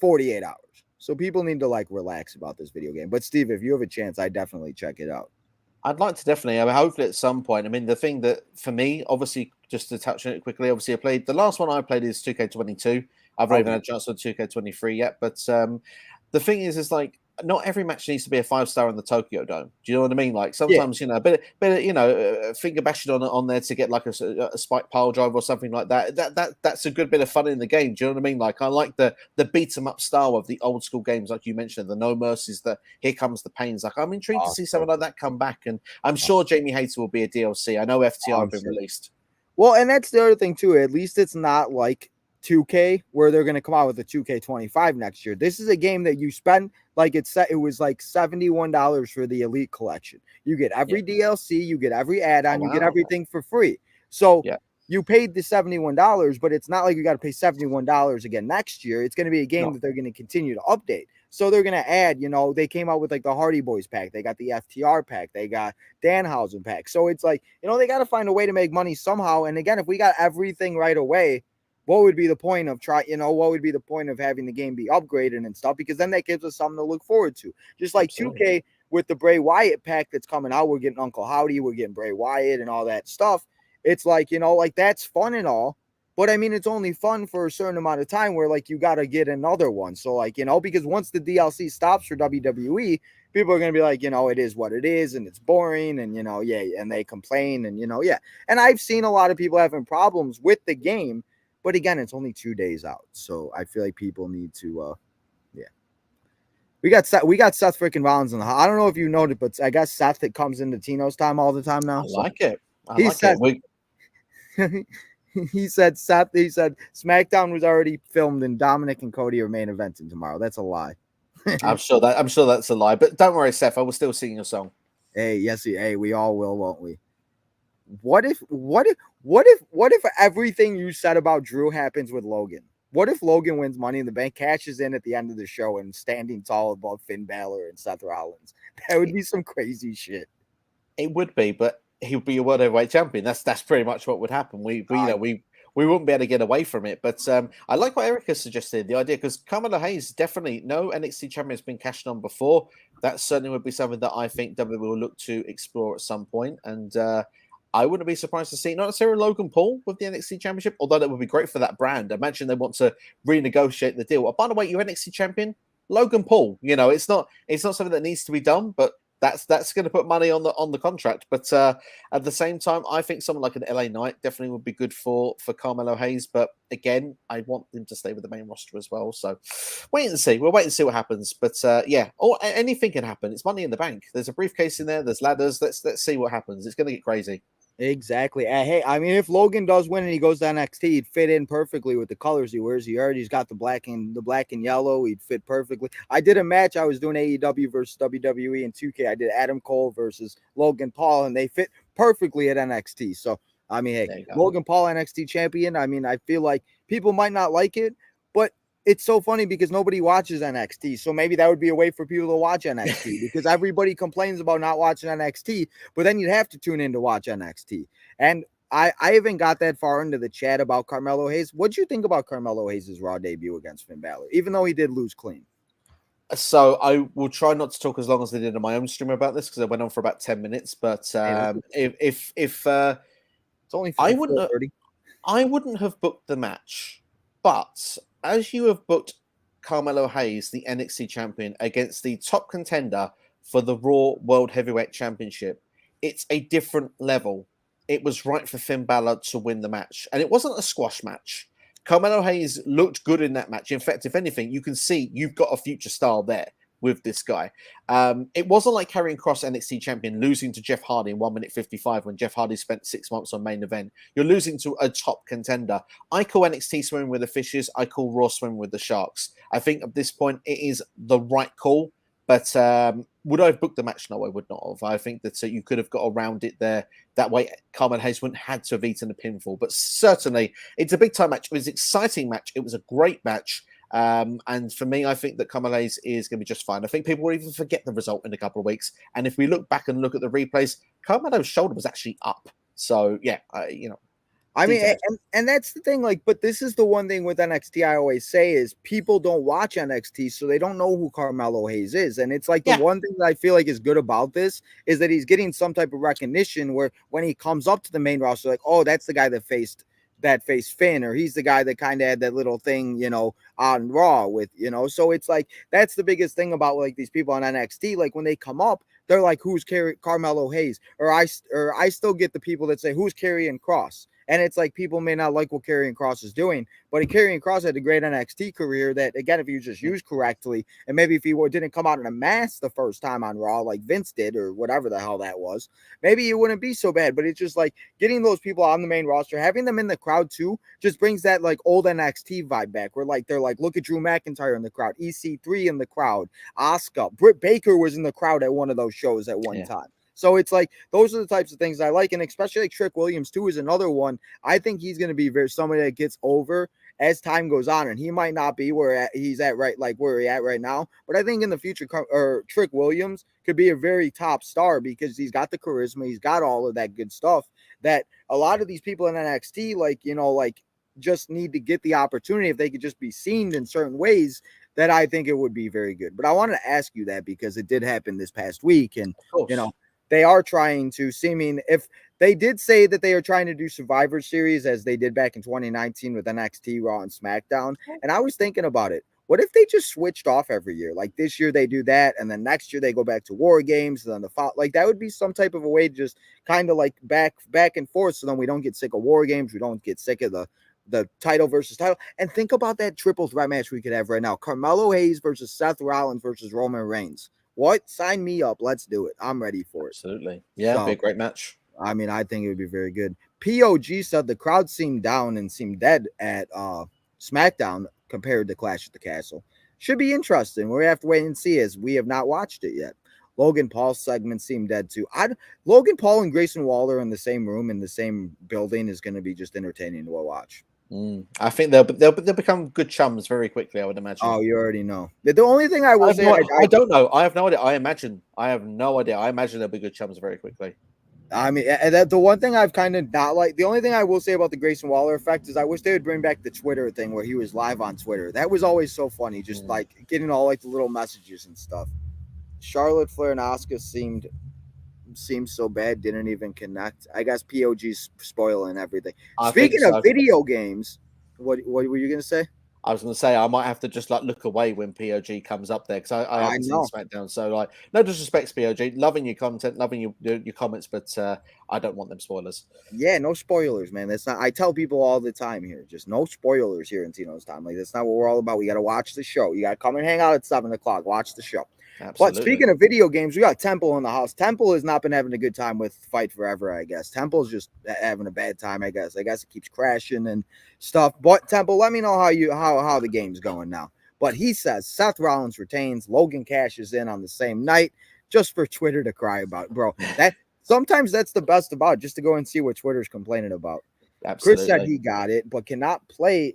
48 hours. So people need to like relax about this video game. But Steve, if you have a chance, I definitely check it out. I'd like to definitely. I mean, hopefully at some point. I mean, the thing that for me, obviously, just to touch on it quickly, obviously, I played the last one I played is 2K22. I've not even had a chance on 2K23 yet. But the thing is like not every match needs to be a 5-star in the Tokyo Dome. Do you know what I mean? Like sometimes, finger bashing on there to get like a spike pile drive or something like that. That's a good bit of fun in the game. Do you know what I mean? Like I like the beat 'em up style of the old school games, like you mentioned, the No Mercies, the Here Comes the Pains. Like I'm intrigued to see something like that come back, and I'm sure Jamie Hayter will be a DLC. I know FTR have been released. Well, and that's the other thing too. At least it's not like 2K where they're going to come out with a 2K25 next year. This is a game that you spend like it was like $71 for the Elite Collection. You get every DLC, you get every add-on, you get everything for free. So you paid the $71, but it's not like you got to pay $71 again next year. It's going to be a game that they're going to continue to update. So they're going to add, they came out with like the Hardy Boys pack. They got the FTR pack. They got Danhausen pack. So it's like, they got to find a way to make money somehow. And again, if we got everything right away, what would be the point of what would be the point of having the game be upgraded and stuff? Because then that gives us something to look forward to. Just like Absolutely. 2K with the Bray Wyatt pack that's coming out, we're getting Uncle Howdy, we're getting Bray Wyatt and all that stuff. It's like, like that's fun and all, but I mean, it's only fun for a certain amount of time where like you got to get another one. So like, because once the DLC stops for WWE, people are going to be like, it is what it is and it's boring and, and they complain and, And I've seen a lot of people having problems with the game, but again, it's only 2 days out. So I feel like people need to, We got Seth freaking Rollins in the house. I don't know if you noted, but I guess Seth that comes into Tino's time all the time now. I like it. He said SmackDown was already filmed and Dominic and Cody are main eventing tomorrow. That's a lie. I'm sure that's a lie. But don't worry, Seth. I will still sing your song. Hey, we all will, won't we? What if everything you said about Drew happens with Logan? What if Logan wins Money in the Bank, cashes in at the end of the show, and standing tall above Finn Balor and Seth Rollins? That would be some crazy shit. It would be, but he would be a world heavyweight champion. That's pretty much what would happen. We wouldn't be able to get away from it. But I like what Erica suggested, the idea, because Carmelo Hayes definitely no NXT champion has been cashed on before. That certainly would be something that I think WWE will look to explore at some point. And I wouldn't be surprised to see not necessarily Logan Paul with the NXT Championship, although that would be great for that brand. Imagine they want to renegotiate the deal. Oh, by the way, you're NXT champion, Logan Paul. It's not something that needs to be done, but that's going to put money on the contract. But at the same time, I think someone like an LA Knight definitely would be good for Carmelo Hayes. But again, I want them to stay with the main roster as well. So wait and see. We'll wait and see what happens. But anything can happen. It's Money in the Bank. There's a briefcase in there. There's ladders. Let's see what happens. It's going to get crazy. Exactly. Hey, I mean, if Logan does win and he goes to NXT, he'd fit in perfectly with the colors he wears. He's got the black and yellow. He'd fit perfectly. I did a match. I was doing AEW versus WWE and 2K. I did Adam Cole versus Logan Paul, and they fit perfectly at NXT. So, I mean, hey, Logan Paul NXT champion. I mean, I feel like people might not like it, but it's so funny because nobody watches NXT. So maybe that would be a way for people to watch NXT because everybody complains about not watching NXT, but then you'd have to tune in to watch NXT. And I haven't got that far into the chat about Carmelo Hayes. What'd you think about Carmelo Hayes' Raw debut against Finn Balor, even though he did lose clean? So I will try not to talk as long as I did in my own stream about this because I went on for about 10 minutes. But if it's only I wouldn't have booked the match, but as you have booked Carmelo Hayes, the NXT champion, against the top contender for the Raw World Heavyweight Championship, it's a different level. It was right for Finn Balor to win the match. And it wasn't a squash match. Carmelo Hayes looked good in that match. In fact, if anything, you can see you've got a future star there with this guy. It wasn't like Karrion Kross, NXT champion, losing to Jeff Hardy in 1 minute 55 when Jeff Hardy spent 6 months on main event. You're losing to a top contender. I call NXT swimming with the fishes. I call Raw swimming with the sharks. I think at this point it is the right call. But would I have booked the match? No, I would not have. I think that you could have got around it there. That way, Carmelo Hayes wouldn't have had to have eaten a pinfall. But certainly, it's a big-time match. It was an exciting match. It was a great match. And for me, I think that Carmelo Hayes is going to be just fine. I think people will even forget the result in a couple of weeks. And if we look back and look at the replays, Carmelo's shoulder was actually up. So, yeah, I mean, and that's the thing, like, but this is the one thing with NXT I always say is people don't watch NXT, so they don't know who Carmelo Hayes is. And it's like the one thing that I feel like is good about this is that he's getting some type of recognition where when he comes up to the main roster, like, oh, that's the guy that faced Finn, or he's the guy that kind of had that little thing, on Raw with, so it's like, that's the biggest thing about like these people on NXT. Like when they come up, they're like, who's Carmelo Hayes? Or I still get the people that say, who's Karrion Kross? And it's like people may not like what Karrion Kross is doing, but Karrion Kross had a great NXT career that, again, if you just used correctly, and maybe if he didn't come out in a mask the first time on Raw like Vince did or whatever the hell that was, maybe it wouldn't be so bad. But it's just like getting those people on the main roster, having them in the crowd too, just brings that like old NXT vibe back where like they're like, look at Drew McIntyre in the crowd, EC3 in the crowd, Asuka, Britt Baker was in the crowd at one of those shows at one time. So it's like those are the types of things I like, and especially like Trick Williams too is another one. I think he's going to be somebody that gets over as time goes on, and he might not be where he's at right now, but I think in the future, or Trick Williams could be a very top star because he's got the charisma, he's got all of that good stuff that a lot of these people in NXT, just need to get the opportunity. If they could just be seen in certain ways, that I think it would be very good. But I wanted to ask you that because it did happen this past week, and they are trying to see. I mean, if they did say that they are trying to do Survivor Series as they did back in 2019 with NXT, Raw, and SmackDown, and I was thinking about it. What if they just switched off every year? Like this year they do that, and then next year they go back to War Games, and then that would be some type of a way to just kind of like back and forth, so then we don't get sick of War Games, we don't get sick of the title versus title. And think about that triple threat match we could have right now: Carmelo Hayes versus Seth Rollins versus Roman Reigns. What? Sign me up. Let's do it. I'm ready for it. Absolutely. Yeah, so, be a great match. I mean, I think it would be very good. POG said the crowd seemed down and seemed dead at SmackDown compared to Clash at the Castle. Should be interesting. We have to wait and see, as we have not watched it yet. Logan Paul's segment seemed dead too. Logan Paul and Grayson Waller in the same room, in the same building, is going to be just entertaining to watch. I think they'll become good chums very quickly, I would imagine. Oh, you already know. The only thing I will say, I don't know. I have no idea. I have no idea. I imagine they'll be good chums very quickly. I mean, the one thing I've kind of not like, the only thing I will say about the Grayson Waller effect is I wish they would bring back the Twitter thing where he was live on Twitter. That was always so funny, just like getting all like the little messages and stuff. Charlotte Flair and Asuka seemed so bad, didn't even connect. I guess POG's spoiling everything. Speaking of video games, what were you gonna say? I was gonna say I might have to just like look away when POG comes up there because I haven't seen SmackDown. So like, no disrespect, POG, loving your content, loving your comments, but I don't want them spoilers. Yeah, no spoilers, man. That's not. I tell people all the time here, just no spoilers here in Tino's Time. Like that's not what we're all about. We got to watch the show. You got to come and hang out at 7:00. Watch the show. Absolutely. But speaking of video games, we got Temple in the house. Temple has not been having a good time with Fight Forever, I guess. Temple's just having a bad time, I guess. I guess it keeps crashing and stuff. But Temple, let me know how the game's going now. But he says Seth Rollins retains, Logan cashes in on the same night, just for Twitter to cry about, bro. That sometimes that's the best about it, just to go and see what Twitter's complaining about. Absolutely. Chris said he got it, but cannot play.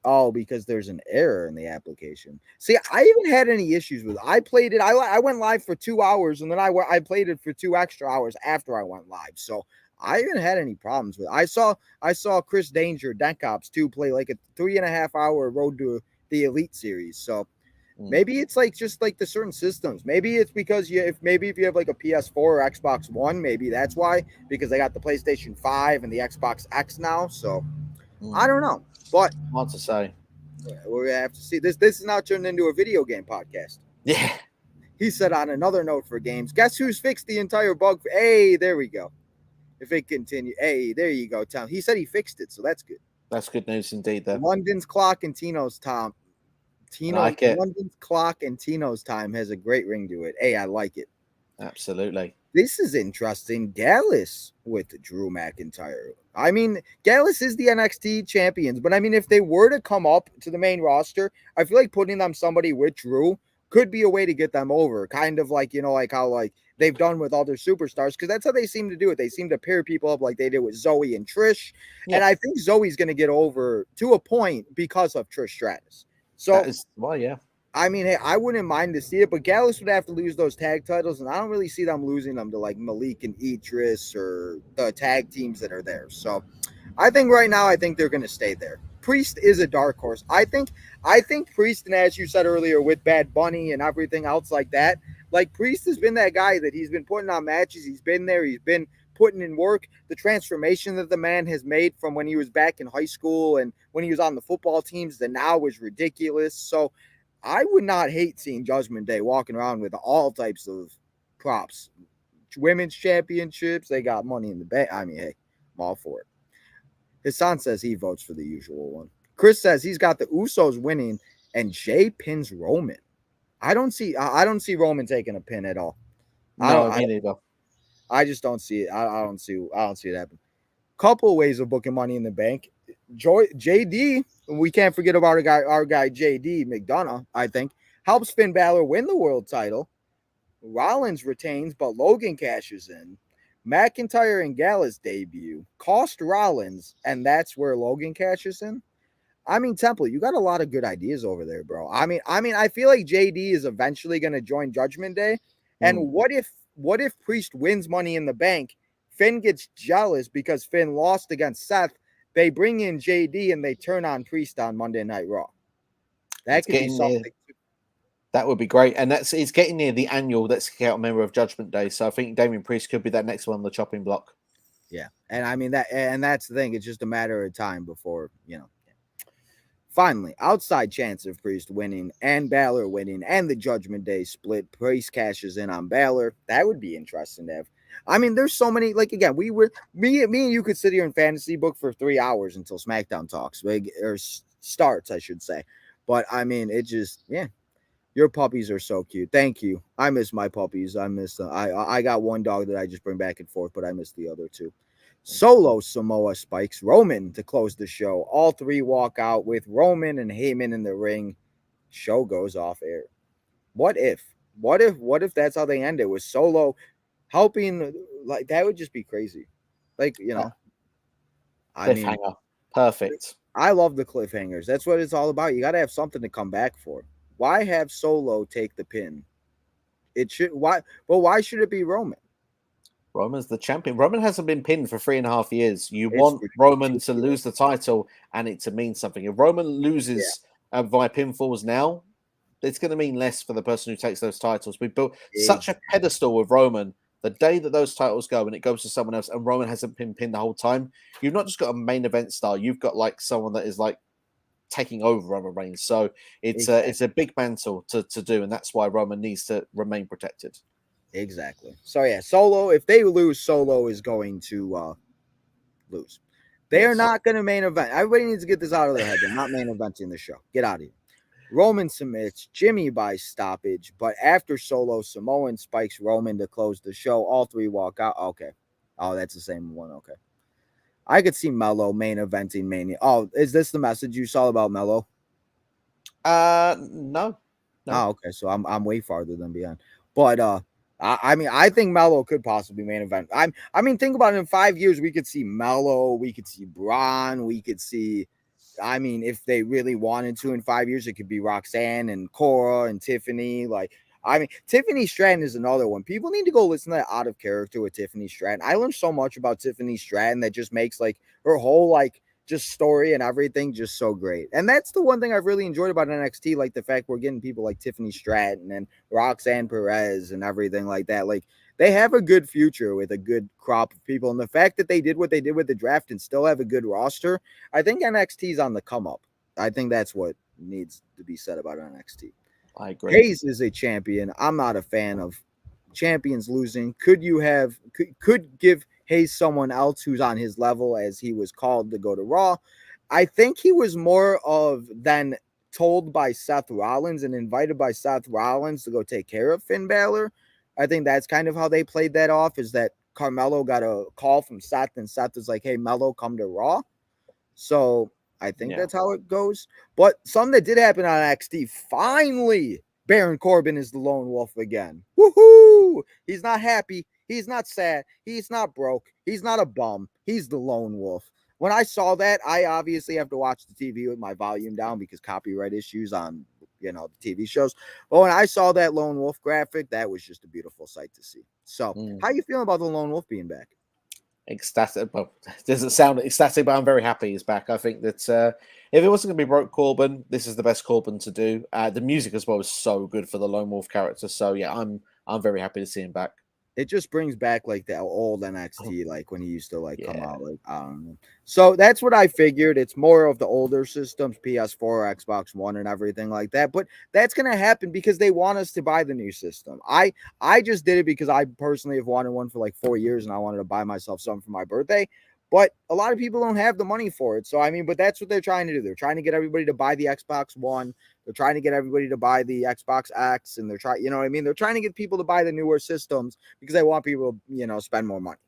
Oh, because there's an error in the application. See, I even had any issues with it. I played it. I went live for 2 hours, and then I played it for 2 extra hours after I went live. So I haven't had any problems with it. I saw Chris Danger, Denkops 2, play like a 3.5 hour road to the Elite Series. So maybe it's like just like the certain systems. Maybe it's because if you have like a PS4 or Xbox One, maybe that's why, because I got the PlayStation 5 and the Xbox X now. So I don't know. But hard to say. We're gonna have to see. This is now turned into a video game podcast. Yeah. He said on another note for games, guess who's fixed the entire bug? Hey, there we go. If it continues, hey, there you go, Tom. He said he fixed it, so that's good. That's good news indeed, though. London's clock and Tino's time. London's clock and Tino's time has a great ring to it. Hey, I like it. Absolutely. This is interesting. Gallus with Drew McIntyre. I mean, Gallus is the NXT champions, but I mean, if they were to come up to the main roster, I feel like putting them somebody with Drew could be a way to get them over. Kind of like, like how like they've done with other superstars, because that's how they seem to do it. They seem to pair people up like they did with Zoe and Trish. Yeah. And I think Zoe's going to get over to a point because of Trish Stratus. So, yeah. I mean, hey, I wouldn't mind to see it, but Gallus would have to lose those tag titles, and I don't really see them losing them to like Malik and Idris or the tag teams that are there. So I think right now, I think they're going to stay there. Priest is a dark horse. I think Priest, and as you said earlier, with Bad Bunny and everything else like that, like Priest has been that guy that he's been putting on matches. He's been there. He's been putting in work. The transformation that the man has made from when he was back in high school and when he was on the football teams to now is ridiculous. So I would not hate seeing Judgment Day walking around with all types of props. Women's championships, they got money in the bank. I mean, hey, I'm all for it. His son says he votes for the usual one. Chris says he's got the Usos winning and Jay pins Roman. I don't see Roman taking a pin at all. No, me neither. I just don't see it. I don't see it happen. Couple of ways of booking Money in the Bank. JD, we can't forget about our guy JD McDonough, I think, helps Finn Balor win the world title. Rollins retains, but Logan cashes in. McIntyre and Gallus debut, cost Rollins, and that's where Logan cashes in. I mean, Temple, you got a lot of good ideas over there, bro. I feel like JD is eventually going to join Judgment Day. And what if Priest wins Money in the Bank? Finn gets jealous because Finn lost against Seth. They bring in JD and they turn on Priest on Monday Night Raw. That could be something. That would be great. And it's getting near the annual Let's Kick Out a member of Judgment Day. So I think Damian Priest could be that next one on the chopping block. Yeah. And I mean that's the thing. It's just a matter of time before, Finally, outside chance of Priest winning and Balor winning and the Judgment Day split. Priest cashes in on Balor. That would be interesting to have. I mean, there's so many. Like again, me and you could sit here and fantasy book for 3 hours until SmackDown talks or starts, I should say. But I mean, it just your puppies are so cute. Thank you. I miss my puppies. I miss them. I got one dog that I just bring back and forth, but I miss the other two. Solo Samoa spikes Roman to close the show. All three walk out with Roman and Heyman in the ring. Show goes off air. What if that's how they end it, with Solo helping? Like, that would just be crazy. Like, I mean, Perfect. I love the cliffhangers. That's what it's all about. You got to have something to come back for. Why have Solo take the pin? Why should it be Roman? Roman's the champion. Roman hasn't been pinned for 3.5 years. You want Roman to lose the title and it to mean something. If Roman loses via pinfalls now, it's going to mean less for the person who takes those titles. We built such a pedestal with Roman. The day that those titles go and it goes to someone else and Roman hasn't been pinned the whole time, you've not just got a main event star. You've got like someone that is like taking over Roman Reigns. So it's a big mantle to do, and that's why Roman needs to remain protected. Exactly. So Solo, if they lose, Solo is going to lose. They are not going to main event. Everybody needs to get this out of their head. They're not main eventing the show. Get out of here. Roman submits Jimmy by stoppage, but after Solo, Samoan spikes Roman to close the show. All three walk out. Okay. Oh, that's the same one. Okay. I could see Melo main eventing Mania. Oh, is this the message you saw about Melo? No. Oh, okay. So I'm way farther than beyond. But I mean, I think Melo could possibly main event. I mean, think about it. In 5 years, we could see Melo, we could see Braun, we could see. I mean, if they really wanted to, in 5 years, it could be Roxanne and Cora and Tiffany. Tiffany Stratton is another one. People need to go listen to that Out of Character with Tiffany Stratton. I learned so much about Tiffany Stratton that just makes like her whole just story and everything just so great. And that's the one thing I've really enjoyed about NXT, like the fact we're getting people like Tiffany Stratton and Roxanne Perez and everything like that. Like, they have a good future with a good crop of people. And the fact that they did what they did with the draft and still have a good roster, I think NXT is on the come up. I think that's what needs to be said about NXT. I agree. Hayes is a champion. I'm not a fan of champions losing. Could give Hayes someone else who's on his level, as he was called to go to Raw? I think he was more of than told by Seth Rollins and invited by Seth Rollins to go take care of Finn Balor. I think that's kind of how they played that off, is that Carmelo got a call from Seth and Seth was like, hey, Melo, come to Raw. So I think that's how it goes. But something that did happen on NXT, finally, Baron Corbin is the lone wolf again. Woohoo! He's not happy. He's not sad. He's not broke. He's not a bum. He's the lone wolf. When I saw that, I obviously have to watch the TV with my volume down because copyright issues on, the TV shows. But when I saw that lone wolf graphic, that was just a beautiful sight to see. So how you feeling about the lone wolf being back? Ecstatic. Well, it doesn't sound ecstatic, but I'm very happy he's back. I think that if it wasn't going to be Broke Corbin, this is the best Corbin to do. The music as well is so good for the lone wolf character. So yeah, I'm very happy to see him back. It just brings back like the old NXT, like when he used to come out. Like, I don't know. So that's what I figured. It's more of the older systems, PS4, Xbox One, and everything like that. But that's gonna happen because they want us to buy the new system. I just did it because I personally have wanted one for like 4 years, and I wanted to buy myself something for my birthday. But a lot of people don't have the money for it. So, I mean, but that's what they're trying to do. They're trying to get everybody to buy the Xbox One. They're trying to get everybody to buy the Xbox X. And they're trying, you know what I mean? They're trying to get people to buy the newer systems because they want people to, spend more money.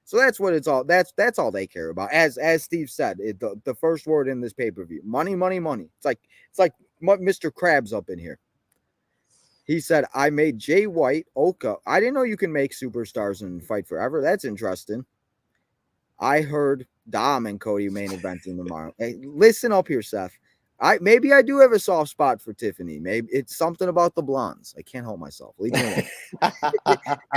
So that's what it's all. That's all they care about. As Steve said, the first word in this pay-per-view, money, money, money. It's like Mr. Krabs up in here. He said, I made Jay White, Oka. I didn't know you can make superstars and fight forever. That's interesting. I heard Dom and Cody main eventing tomorrow. Hey, listen up here, Seth. Maybe I do have a soft spot for Tiffany. Maybe it's something about the blondes. I can't hold myself. Leave me alone.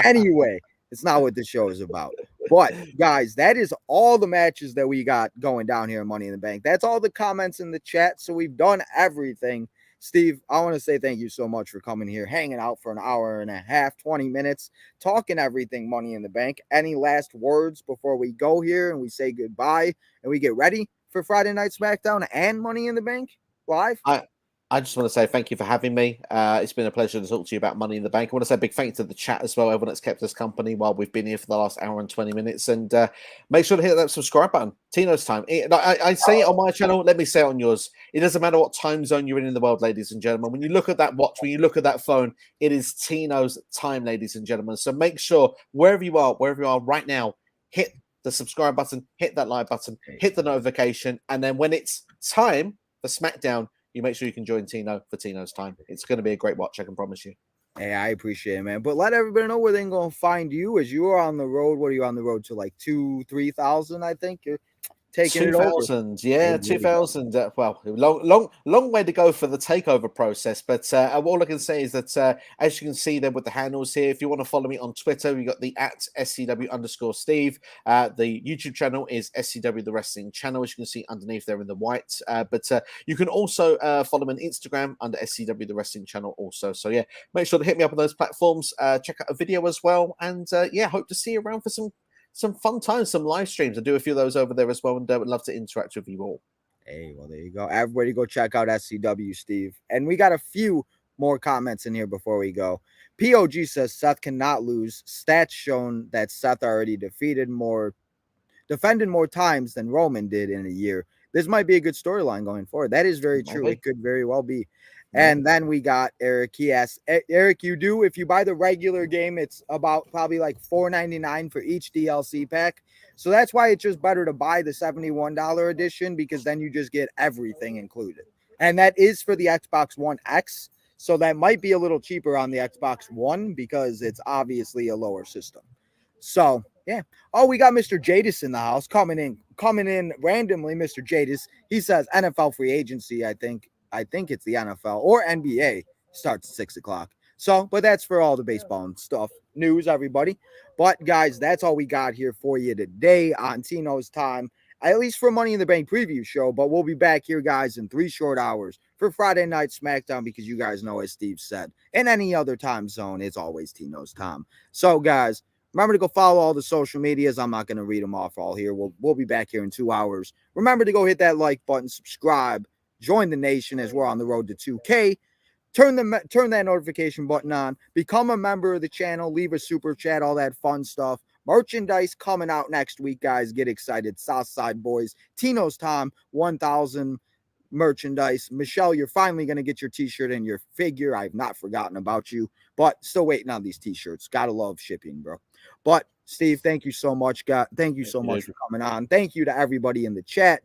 Anyway, it's not what the show is about. But guys, that is all the matches that we got going down here in Money in the Bank. That's all the comments in the chat. So we've done everything. Steve, I want to say thank you so much for coming here, hanging out for an hour and a half, 20 minutes, talking everything Money in the Bank. Any last words before we go here and we say goodbye and we get ready for Friday Night SmackDown and Money in the Bank live? I just want to say thank you for having me. It's been a pleasure to talk to you about Money in the Bank. I want to say a big thank you to the chat as well, everyone that's kept us company while we've been here for the last hour and 20 minutes. And make sure to hit that subscribe button. Tino's time. I say it on my channel. Let me say it on yours. It doesn't matter what time zone you're in the world, ladies and gentlemen. When you look at that watch, when you look at that phone, it is Tino's time, ladies and gentlemen. So make sure wherever you are right now, hit the subscribe button, hit that like button, hit the notification. And then when it's time for SmackDown, you make sure you can join Tino for Tino's time. It's going to be a great watch, I can promise you. Hey, I appreciate it, man. But let everybody know where they can go and find you as you are on the road. What are you on the road to? Like 2,000-3,000, I think. You're taking it over. 2000, yeah, 2000. Well, long way to go for the takeover process. But all I can say is that, as you can see there with the handles here, if you want to follow me on Twitter, we got the @SCW_Steve. The YouTube channel is SCW The Wrestling Channel, as you can see underneath there in the white. But you can also follow me on Instagram under SCW The Wrestling Channel also. So yeah, make sure to hit me up on those platforms. Check out a video as well. And yeah, hope to see you around for some fun times, some live streams. I do a few of those over there as well, and would love to interact with you all. Hey, well, there you go. Everybody go check out SCW, Steve. And we got a few more comments in here before we go. POG says Seth cannot lose. Stats shown that Seth already defended more times than Roman did in a year. This might be a good storyline going forward. That is very true. It could very well be. And then we got Eric. He asked, Eric, if you buy the regular game, it's about probably like $4.99 for each DLC pack. So that's why it's just better to buy the $71 edition, because then you just get everything included. And that is for the Xbox One X. So that might be a little cheaper on the Xbox One because it's obviously a lower system. So yeah. Oh, we got Mr. Jadis in the house coming in randomly. Mr. Jadis. He says NFL free agency. I think it's the NFL or NBA starts at 6:00. So, but that's for all the baseball and stuff news, everybody. But guys, that's all we got here for you today on Tino's time, at least for Money in the Bank preview show. But we'll be back here, guys, in 3 short hours for Friday Night SmackDown, because you guys know, as Steve said, in any other time zone, it's always Tino's time. So, guys, remember to go follow all the social medias. I'm not going to read them off all here. We'll be back here in 2 hours. Remember to go hit that like button, subscribe, join the nation as we're on the road to 2K. Turn that notification button on. Become a member of the channel. Leave a super chat, all that fun stuff. Merchandise coming out next week, guys. Get excited. Southside Boys. Tino's Time, 1,000 merchandise. Michelle, you're finally going to get your t-shirt and your figure. I've not forgotten about you, but still waiting on these t-shirts. Gotta love shipping, bro. But Steve, thank you so much. Thank you so much for coming on. Thank you to everybody in the chat.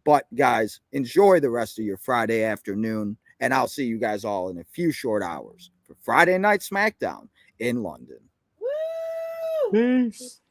But guys, enjoy the rest of your Friday afternoon, and I'll see you guys all in a few short hours for Friday Night SmackDown in London. Peace.